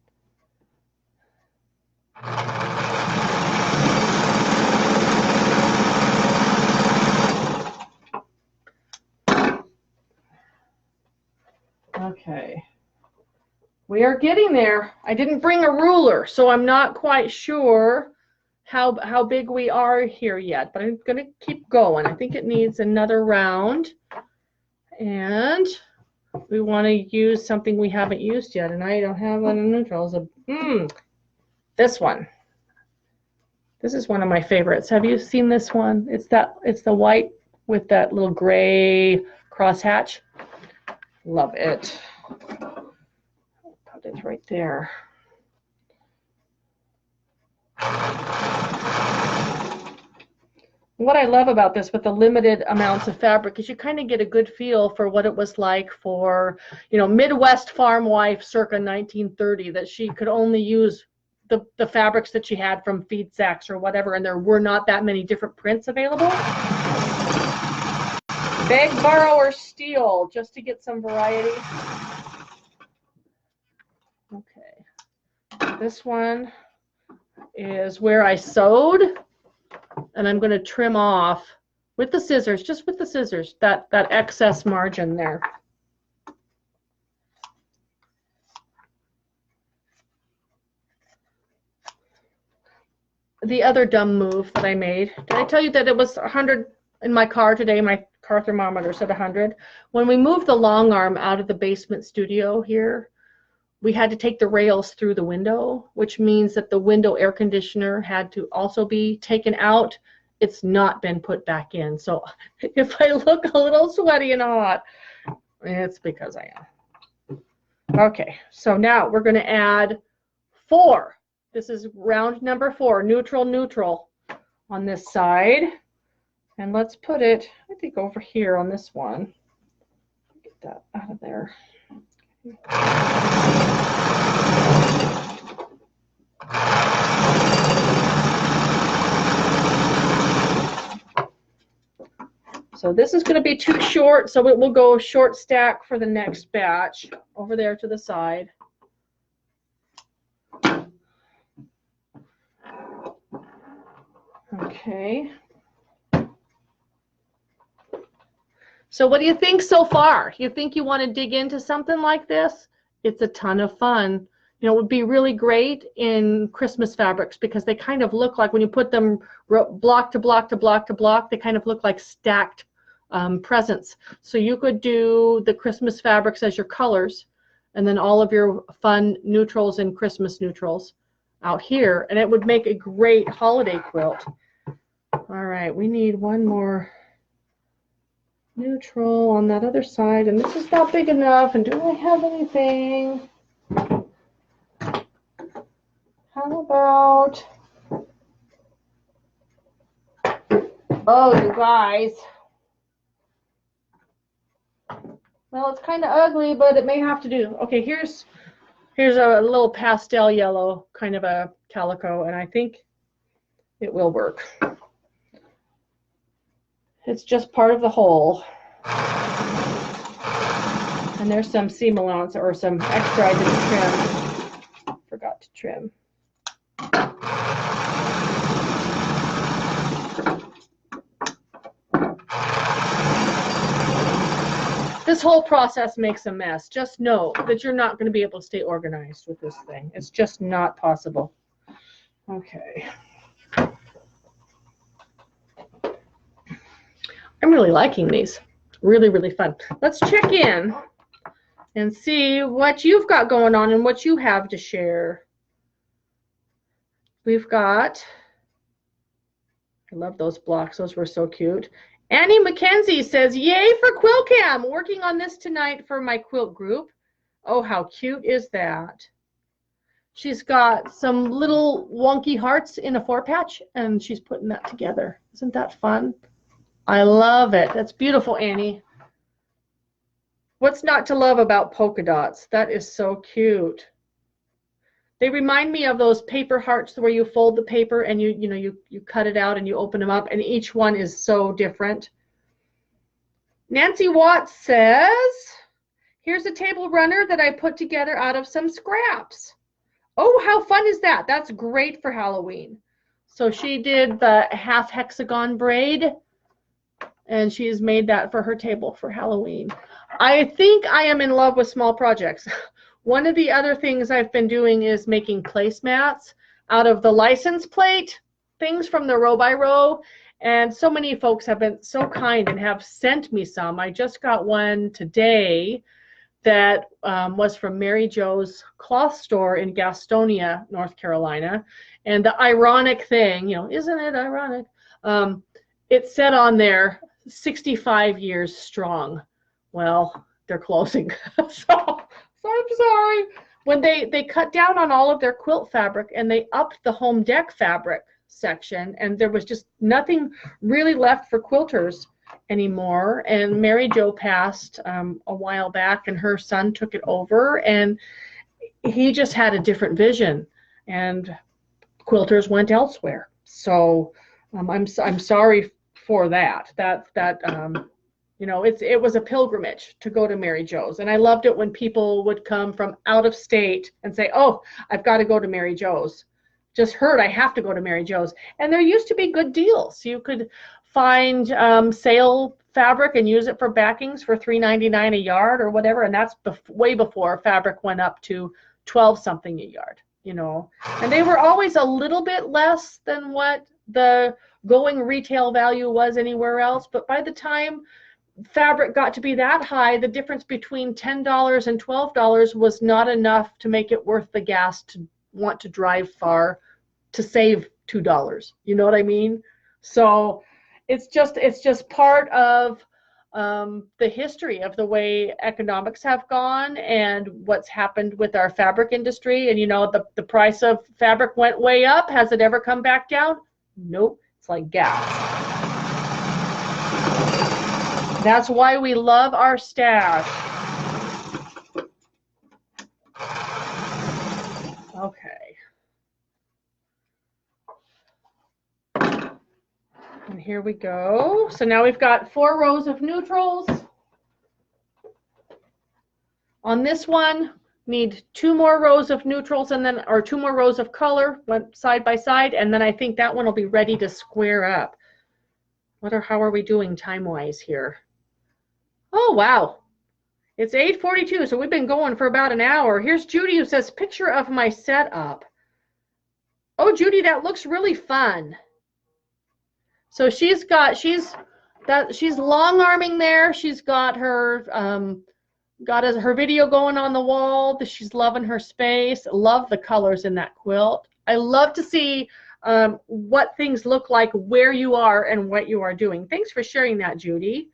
Okay, we are getting there. I didn't bring a ruler, so I'm not quite sure how big we are here yet, but I'm going to keep going. I think it needs another round, and we want to use something we haven't used yet, and I don't have one in neutrals. This one. This is one of my favorites. Have you seen this one? It's the white with that little gray crosshatch. Love it. Put it right there. What I love about this with the limited amounts of fabric is you kind of get a good feel for what it was like for, you know, Midwest farm wife circa 1930, that she could only use the fabrics that she had from feed sacks or whatever, and there were not that many different prints available. Beg, borrow, or steal, just to get some variety. Okay, this one is where I sewed, and I'm going to trim off with the scissors, just with the scissors, that excess margin there. The other dumb move that I made, did I tell you that it was 100 in my car today? My car thermometer said 100. When we moved the long arm out of the basement studio here, we had to take the rails through the window, which means that the window air conditioner had to also be taken out. It's not been put back in. So if I look a little sweaty and hot, it's because I am. Okay, so now we're going to add 4. This is round number 4, neutral, neutral on this side. And let's put it, I think, over here on this one. Get that out of there. So this is going to be too short, so it will go short stack for the next batch over there to the side. Okay. So what do you think so far? You think you want to dig into something like this? It's a ton of fun. You know, it would be really great in Christmas fabrics because they kind of look like, when you put them block to block to block to block, they kind of look like stacked presents. So you could do the Christmas fabrics as your colors, and then all of your fun neutrals and Christmas neutrals out here, and it would make a great holiday quilt. All right, we need one more neutral on that other side, and this is not big enough. And do I have anything? How about, oh, you guys. Well, it's kind of ugly, but it may have to do. Okay, here's a little pastel yellow, kind of a calico, and I think it will work. It's just part of the whole. And there's some seam allowance or some extra I didn't trim. Forgot to trim. This whole process makes a mess. Just know that you're not going to be able to stay organized with this thing. It's just not possible. Okay. I'm really liking these. Really, really fun. Let's check in and see what you've got going on and what you have to share. We've got, I love those blocks. Those were so cute. Annie McKenzie says, yay for QuiltCam. Working on this tonight for my quilt group. Oh, how cute is that? She's got some little wonky hearts in a 4-patch, and she's putting that together. Isn't that fun? I love it. That's beautiful, Annie. What's not to love about polka dots? That is so cute. They remind me of those paper hearts where you fold the paper and you cut it out and you open them up, and each one is so different. Nancy Watts says, here's a table runner that I put together out of some scraps. Oh, how fun is that? That's great for Halloween. So she did the half hexagon braid, and she's made that for her table for Halloween. I think I am in love with small projects. One of the other things I've been doing is making placemats out of the license plate things from the row by row. And so many folks have been so kind and have sent me some. I just got one today that was from Mary Jo's cloth store in Gastonia, North Carolina. And the ironic thing, isn't it ironic? It said on there, 65 years strong. Well, they're closing. So I'm sorry. When they cut down on all of their quilt fabric and they upped the home deck fabric section, and there was just nothing really left for quilters anymore. And Mary Jo passed a while back, and her son took it over, and he just had a different vision, and quilters went elsewhere. So I'm sorry for that. It was a pilgrimage to go to Mary Jo's, and I loved it when people would come from out of state and say, oh, I've got to go to Mary Jo's. Just heard I have to go to Mary Jo's. And there used to be good deals. You could find sale fabric and use it for backings for $3.99 a yard or whatever, and that's way before fabric went up to 12 something a yard, And they were always a little bit less than what the going retail value was anywhere else, but by the time fabric got to be that high, the difference between $10 and $12 was not enough to make it worth the gas to want to drive far to save $2. You know what I mean? So it's just part of the history of the way economics have gone and what's happened with our fabric industry. And the price of fabric went way up. Has it ever come back down? Nope. It's like gas. That's why we love our stash. Okay. And here we go. So now we've got 4 rows of neutrals. On this one, need 2 more rows of neutrals or 2 more rows of color, one side by side, and then I think that one will be ready to square up. How are we doing time-wise here? Oh, wow. It's 8:42, so we've been going for about an hour. Here's Judy who says, picture of my setup. Oh, Judy, that looks really fun. So she's long arming there. She's got her her video going on the wall. She's loving her space. Love the colors in that quilt. I love to see what things look like where you are and what you are doing. Thanks for sharing that, Judy.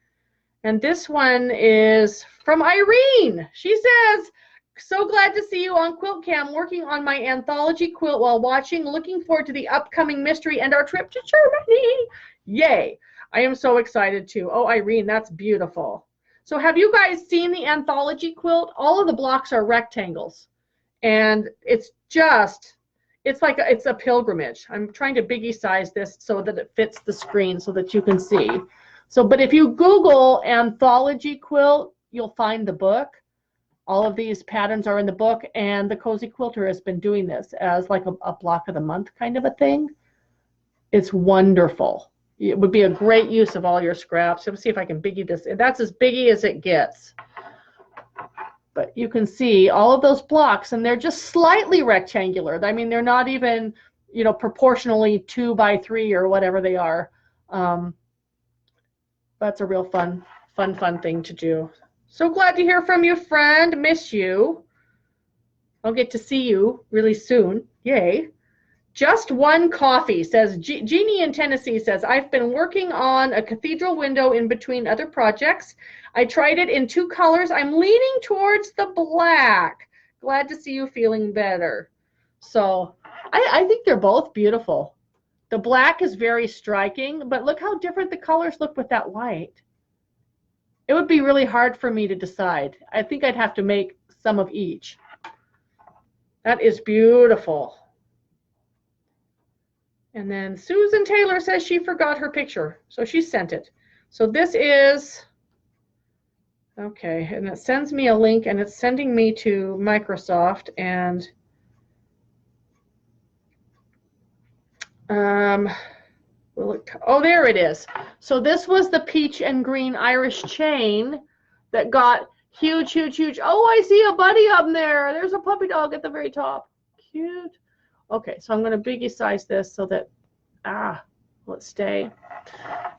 And this one is from Irene. She says, so glad to see you on QuiltCam working on my anthology quilt while watching. Looking forward to the upcoming mystery and our trip to Germany. Yay. I am so excited too. Oh, Irene, that's beautiful. So have you guys seen the anthology quilt? All of the blocks are rectangles. And it's like it's a pilgrimage. I'm trying to biggie size this so that it fits the screen so that you can see. So, but if you Google Anthology Quilt, you'll find the book. All of these patterns are in the book, and the Cozy Quilter has been doing this as like a block of the month kind of a thing. It's wonderful. It would be a great use of all your scraps. Let's see if I can biggie this. That's as biggie as it gets. But you can see all of those blocks, and they're just slightly rectangular. I mean, they're not even, you know, proportionally 2 by 3 or whatever they are. That's a real fun thing to do. So glad to hear from you, friend. Miss you. I'll get to see you really soon. Yay. Just one coffee, says Jeannie in Tennessee, says, I've been working on a cathedral window in between other projects. I tried it in 2 colors. I'm leaning towards the black. Glad to see you feeling better. So I think they're both beautiful. The black is very striking, but look how different the colors look with that white. It would be really hard for me to decide. I think I'd have to make some of each. That is beautiful. And then Susan Taylor says she forgot her picture, so she sent it. So this is, okay, and it sends me a link, and it's sending me to Microsoft, and oh, there it is. So this was the peach and green Irish chain that got huge, huge, huge. Oh, I see a buddy up there. There's a puppy dog at the very top. Cute. Okay, so I'm going to biggie size this so that, will it stay?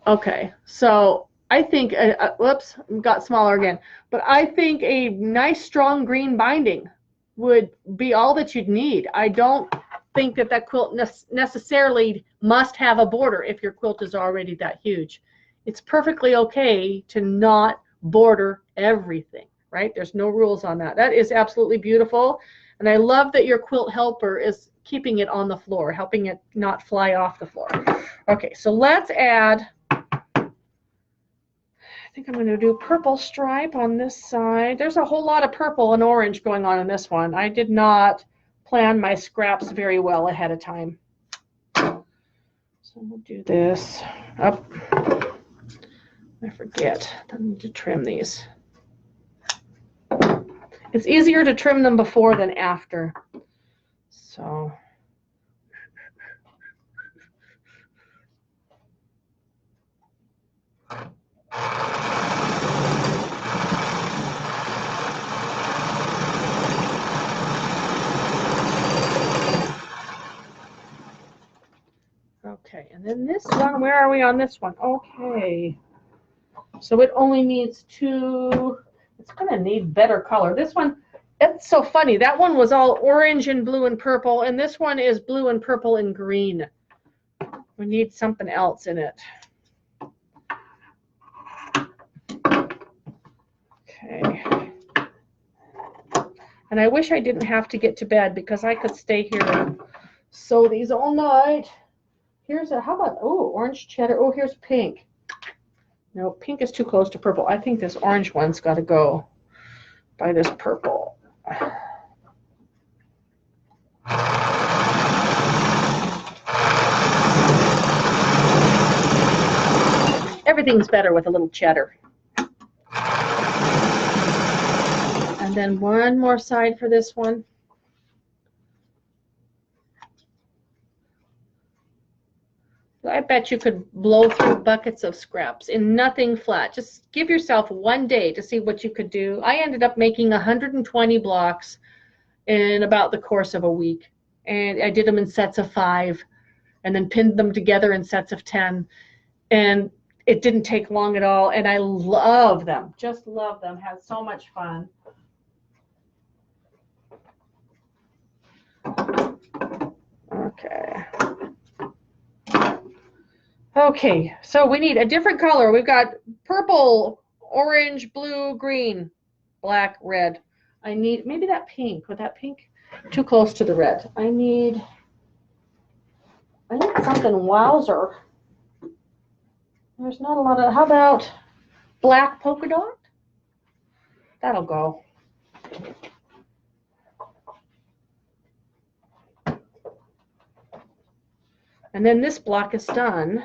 Okay, so I think, whoops, got smaller again. But I think a nice, strong green binding would be all that you'd need. I don't think that quilt necessarily must have a border if your quilt is already that huge. It's perfectly okay to not border everything, right? There's no rules on that. That is absolutely beautiful. And I love that your quilt helper is keeping it on the floor, helping it not fly off the floor. Okay, so let's add, I think I'm going to do purple stripe on this side. There's a whole lot of purple and orange going on in this one. I did not plan my scraps very well ahead of time. So we'll do this up. I forget. I need to trim these. It's easier to trim them before than after. So okay, and then this one, where are we on this one? Okay, so it only needs 2. It's going to need better color. This one, it's so funny. That one was all orange and blue and purple, and this one is blue and purple and green. We need something else in it. Okay. And I wish I didn't have to get to bed because I could stay here and sew these all night. Here's a, how about, oh, orange cheddar. Oh, here's pink. No, pink is too close to purple. I think this orange one's got to go by this purple. Everything's better with a little cheddar. And then one more side for this one. I bet you could blow through buckets of scraps in nothing flat. Just give yourself one day to see what you could do. I ended up making 120 blocks in about the course of a week. And I did them in sets of 5 and then pinned them together in sets of 10. And it didn't take long at all. And I love them. Just love them. Had so much fun. Okay. Okay, so we need a different color. We've got purple, orange, blue, green, black, red. I need maybe that pink. Would that pink? Too close to the red. I need something wowzer. There's not a lot of, how about black polka dot? That'll go. And then this block is done.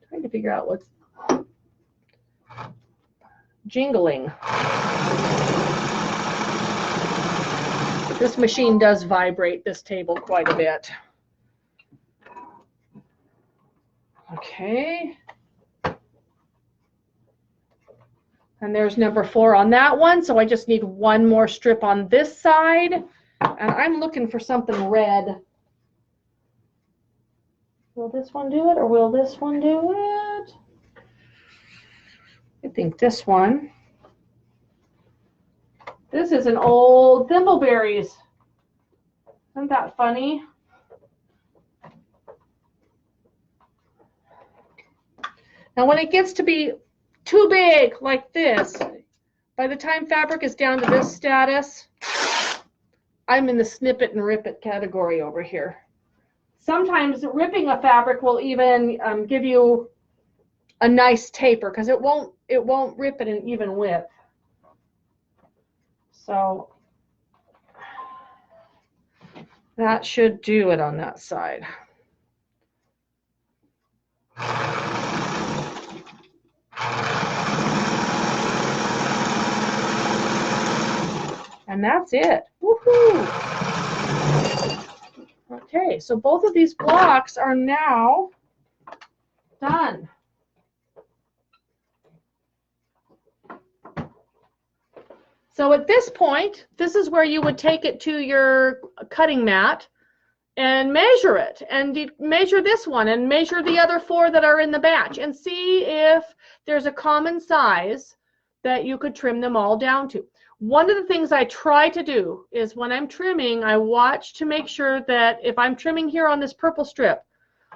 Trying to figure out what's jingling. This machine does vibrate this table quite a bit. Okay. And there's number 4 on that one, so I just need one more strip on this side. And I'm looking for something red. Will this one do it, or will this one do it? I think this one. This is an old Thimbleberries. Isn't that funny? Now when it gets to be too big like this, by the time fabric is down to this status, I'm in the snip it and rip it category over here. Sometimes ripping a fabric will even give you a nice taper because it won't rip it an even width. So that should do it on that side. And that's it. Woohoo! Okay, so both of these blocks are now done. So at this point, this is where you would take it to your cutting mat and measure it, and measure this one and measure the other 4 that are in the batch and see if there's a common size that you could trim them all down to. One of the things I try to do is when I'm trimming, I watch to make sure that if I'm trimming here on this purple strip,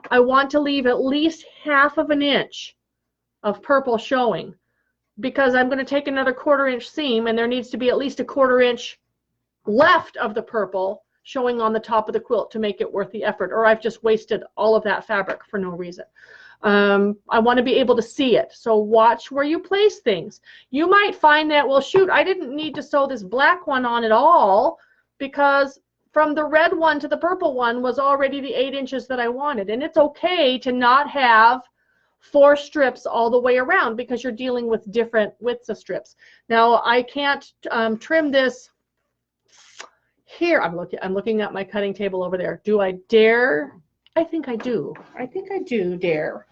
I want to leave at least ½ of an inch of purple showing, because I'm going to take another 1/4 inch seam and there needs to be at least a 1/4 inch left of the purple showing on the top of the quilt to make it worth the effort, or I've just wasted all of that fabric for no reason. I want to be able to see it. So watch where you place things. You might find that, well, shoot, I didn't need to sew this black one on at all because from the red one to the purple one was already the 8 inches that I wanted. And it's okay to not have 4 strips all the way around because you're dealing with different widths of strips. Now, I can't trim this here. I'm looking at my cutting table over there. Do I dare? I think I do. I think I do dare.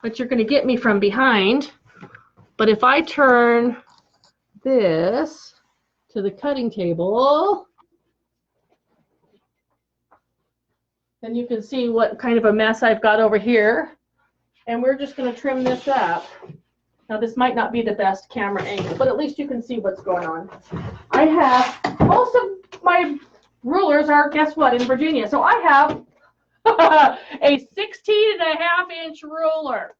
But you're going to get me from behind. But if I turn this to the cutting table, then you can see what kind of a mess I've got over here. And we're just going to trim this up. Now, this might not be the best camera angle, but at least you can see what's going on. I have, most of my rulers are, guess what, in Virginia. So I have a 16.5 inch ruler.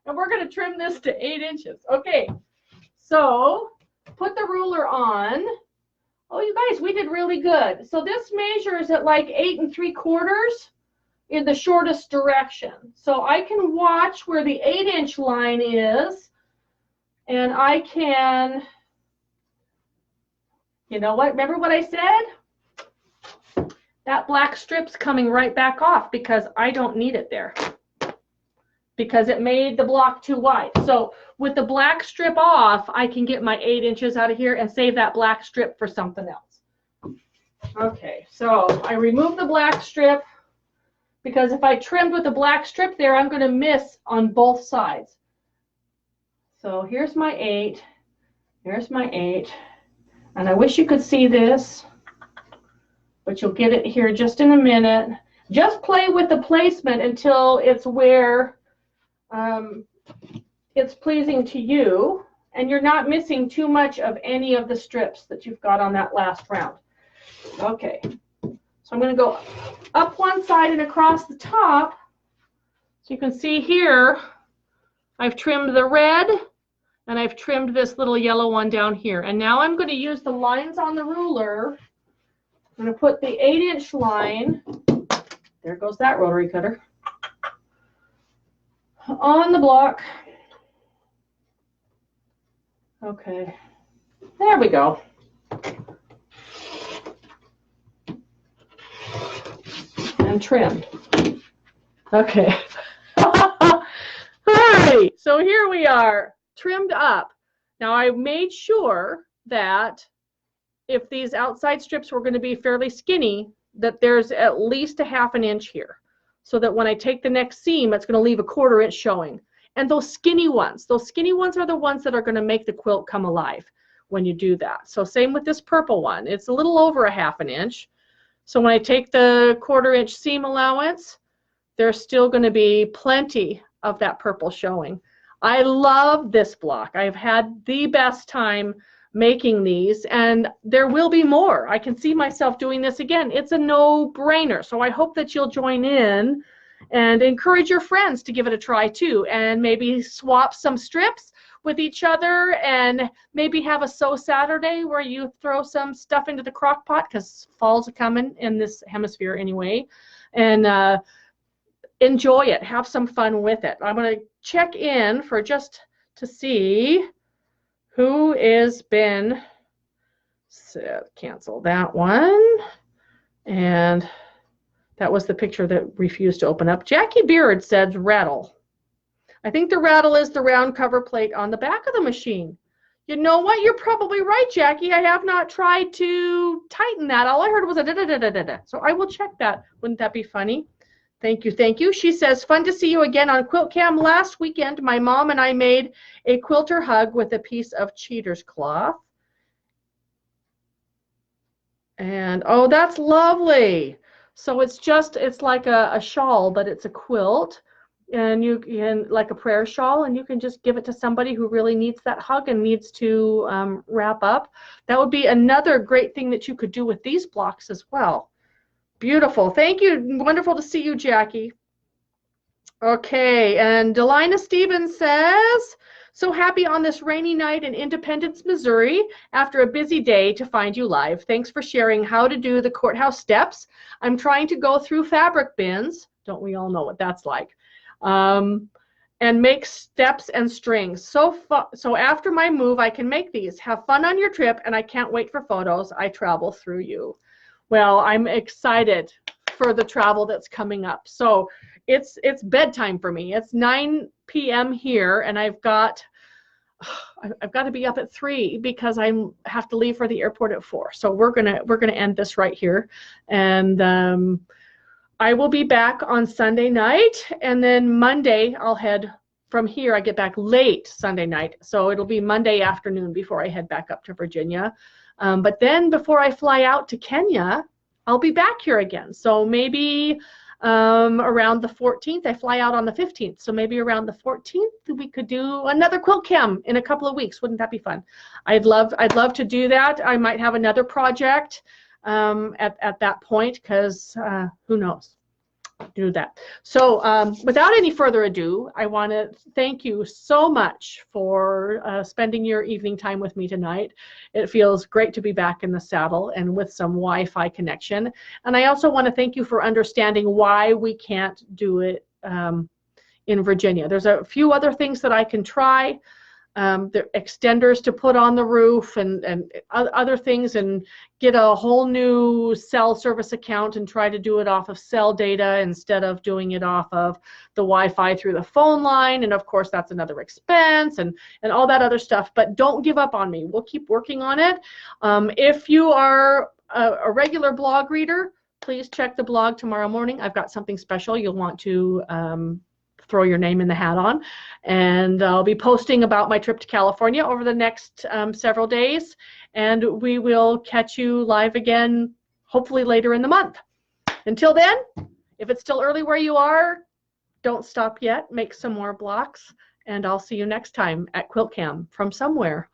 And we're going to trim this to 8 inches. Okay, so put the ruler on. Oh, you guys, we did really good. So this measures at like 8 3/4 in the shortest direction. So I can watch where the 8 inch line is, and I can, you know what, remember what I said? That black strip's coming right back off because I don't need it there. because it made the block too wide. So with the black strip off, I can get my 8 inches out of here and save that black strip for something else. Okay, so I remove the black strip because if I trimmed with the black strip there, I'm going to miss on both sides. So here's my 8. Here's my 8. And I wish you could see this, but you'll get it here just in a minute. Just play with the placement until it's where it's pleasing to you and you're not missing too much of any of the strips that you've got on that last round. Okay, so I'm going to go up one side and across the top. So you can see here I've trimmed the red and I've trimmed this little yellow one down here. And now I'm going to use the lines on the ruler. I'm going to put the 8-inch line, there goes that rotary cutter, on the block. Okay, there we go. And trimmed. Okay. All right, so here we are, trimmed up. Now I made sure that if these outside strips were going to be fairly skinny, that there's at least a ½ inch here, so that when I take the next seam, it's going to leave a 1/4 inch showing. And those skinny ones are the ones that are going to make the quilt come alive when you do that. So same with this purple one. It's a little over a ½ inch. So when I take the 1/4 inch seam allowance, there's still going to be plenty of that purple showing. I love this block. I've had the best time making these, and there will be more. I can see myself doing this again. It's a no-brainer. So I hope that you'll join in and encourage your friends to give it a try too, and maybe swap some strips with each other, and maybe have a Sew Saturday where you throw some stuff into the crock pot, because fall's coming in this hemisphere anyway, and enjoy it. Have some fun with it. I'm going to check in for just to see who is been, so cancel that one, and that was the picture that refused to open up. Jackie Beard said rattle. I think the rattle is the round cover plate on the back of the machine. You know what? You're probably right, Jackie. I have not tried to tighten that. All I heard was a da-da-da-da-da-da. So I will check that. Wouldn't that be funny? Thank you, thank you. She says, fun to see you again on QuiltCam. Last weekend, my mom and I made a quilter hug with a piece of cheater's cloth. And, oh, that's lovely. So it's like a shawl, but it's a quilt. And you can, like a prayer shawl, and you can just give it to somebody who really needs that hug and needs to wrap up. That would be another great thing that you could do with these blocks as well. Beautiful. Thank you. Wonderful to see you, Jackie. Okay, and Delina Stevens says, so happy on this rainy night in Independence, Missouri, after a busy day to find you live. Thanks for sharing how to do the courthouse steps. I'm trying to go through fabric bins. Don't we all know what that's like? And make steps and strings. So after my move, I can make these. Have fun on your trip, and I can't wait for photos. I travel through you. Well, I'm excited for the travel that's coming up. So it's bedtime for me. It's 9 p.m. here, and I've got to be up at 3 because I have to leave for the airport at 4. So we're gonna end this right here, and I will be back on Sunday night, and then Monday I'll head from here. I get back late Sunday night, so it'll be Monday afternoon before I head back up to Virginia. But then before I fly out to Kenya, I'll be back here again. So maybe around the 14th, I fly out on the 15th. So maybe around the 14th, we could do another Quilt-Cam in a couple of weeks. Wouldn't that be fun? I'd love to do that. I might have another project at that point, because who knows? Do that. So without any further ado, I want to thank you so much for spending your evening time with me tonight. It feels great to be back in the saddle and with some Wi-Fi connection. And I also want to thank you for understanding why we can't do it in Virginia. There's a few other things that I can try, the extenders to put on the roof and other things, and get a whole new cell service account and try to do it off of cell data instead of doing it off of the Wi-Fi through the phone line. And of course, that's another expense and all that other stuff. But don't give up on me. We'll keep working on it. If you are a regular blog reader, please check the blog tomorrow morning. I've got something special you'll want to throw your name in the hat on. And I'll be posting about my trip to California over the next several days. And we will catch you live again, hopefully later in the month. Until then, if it's still early where you are, don't stop yet. Make some more blocks. And I'll see you next time at QuiltCam from somewhere.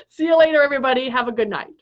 See you later, everybody. Have a good night.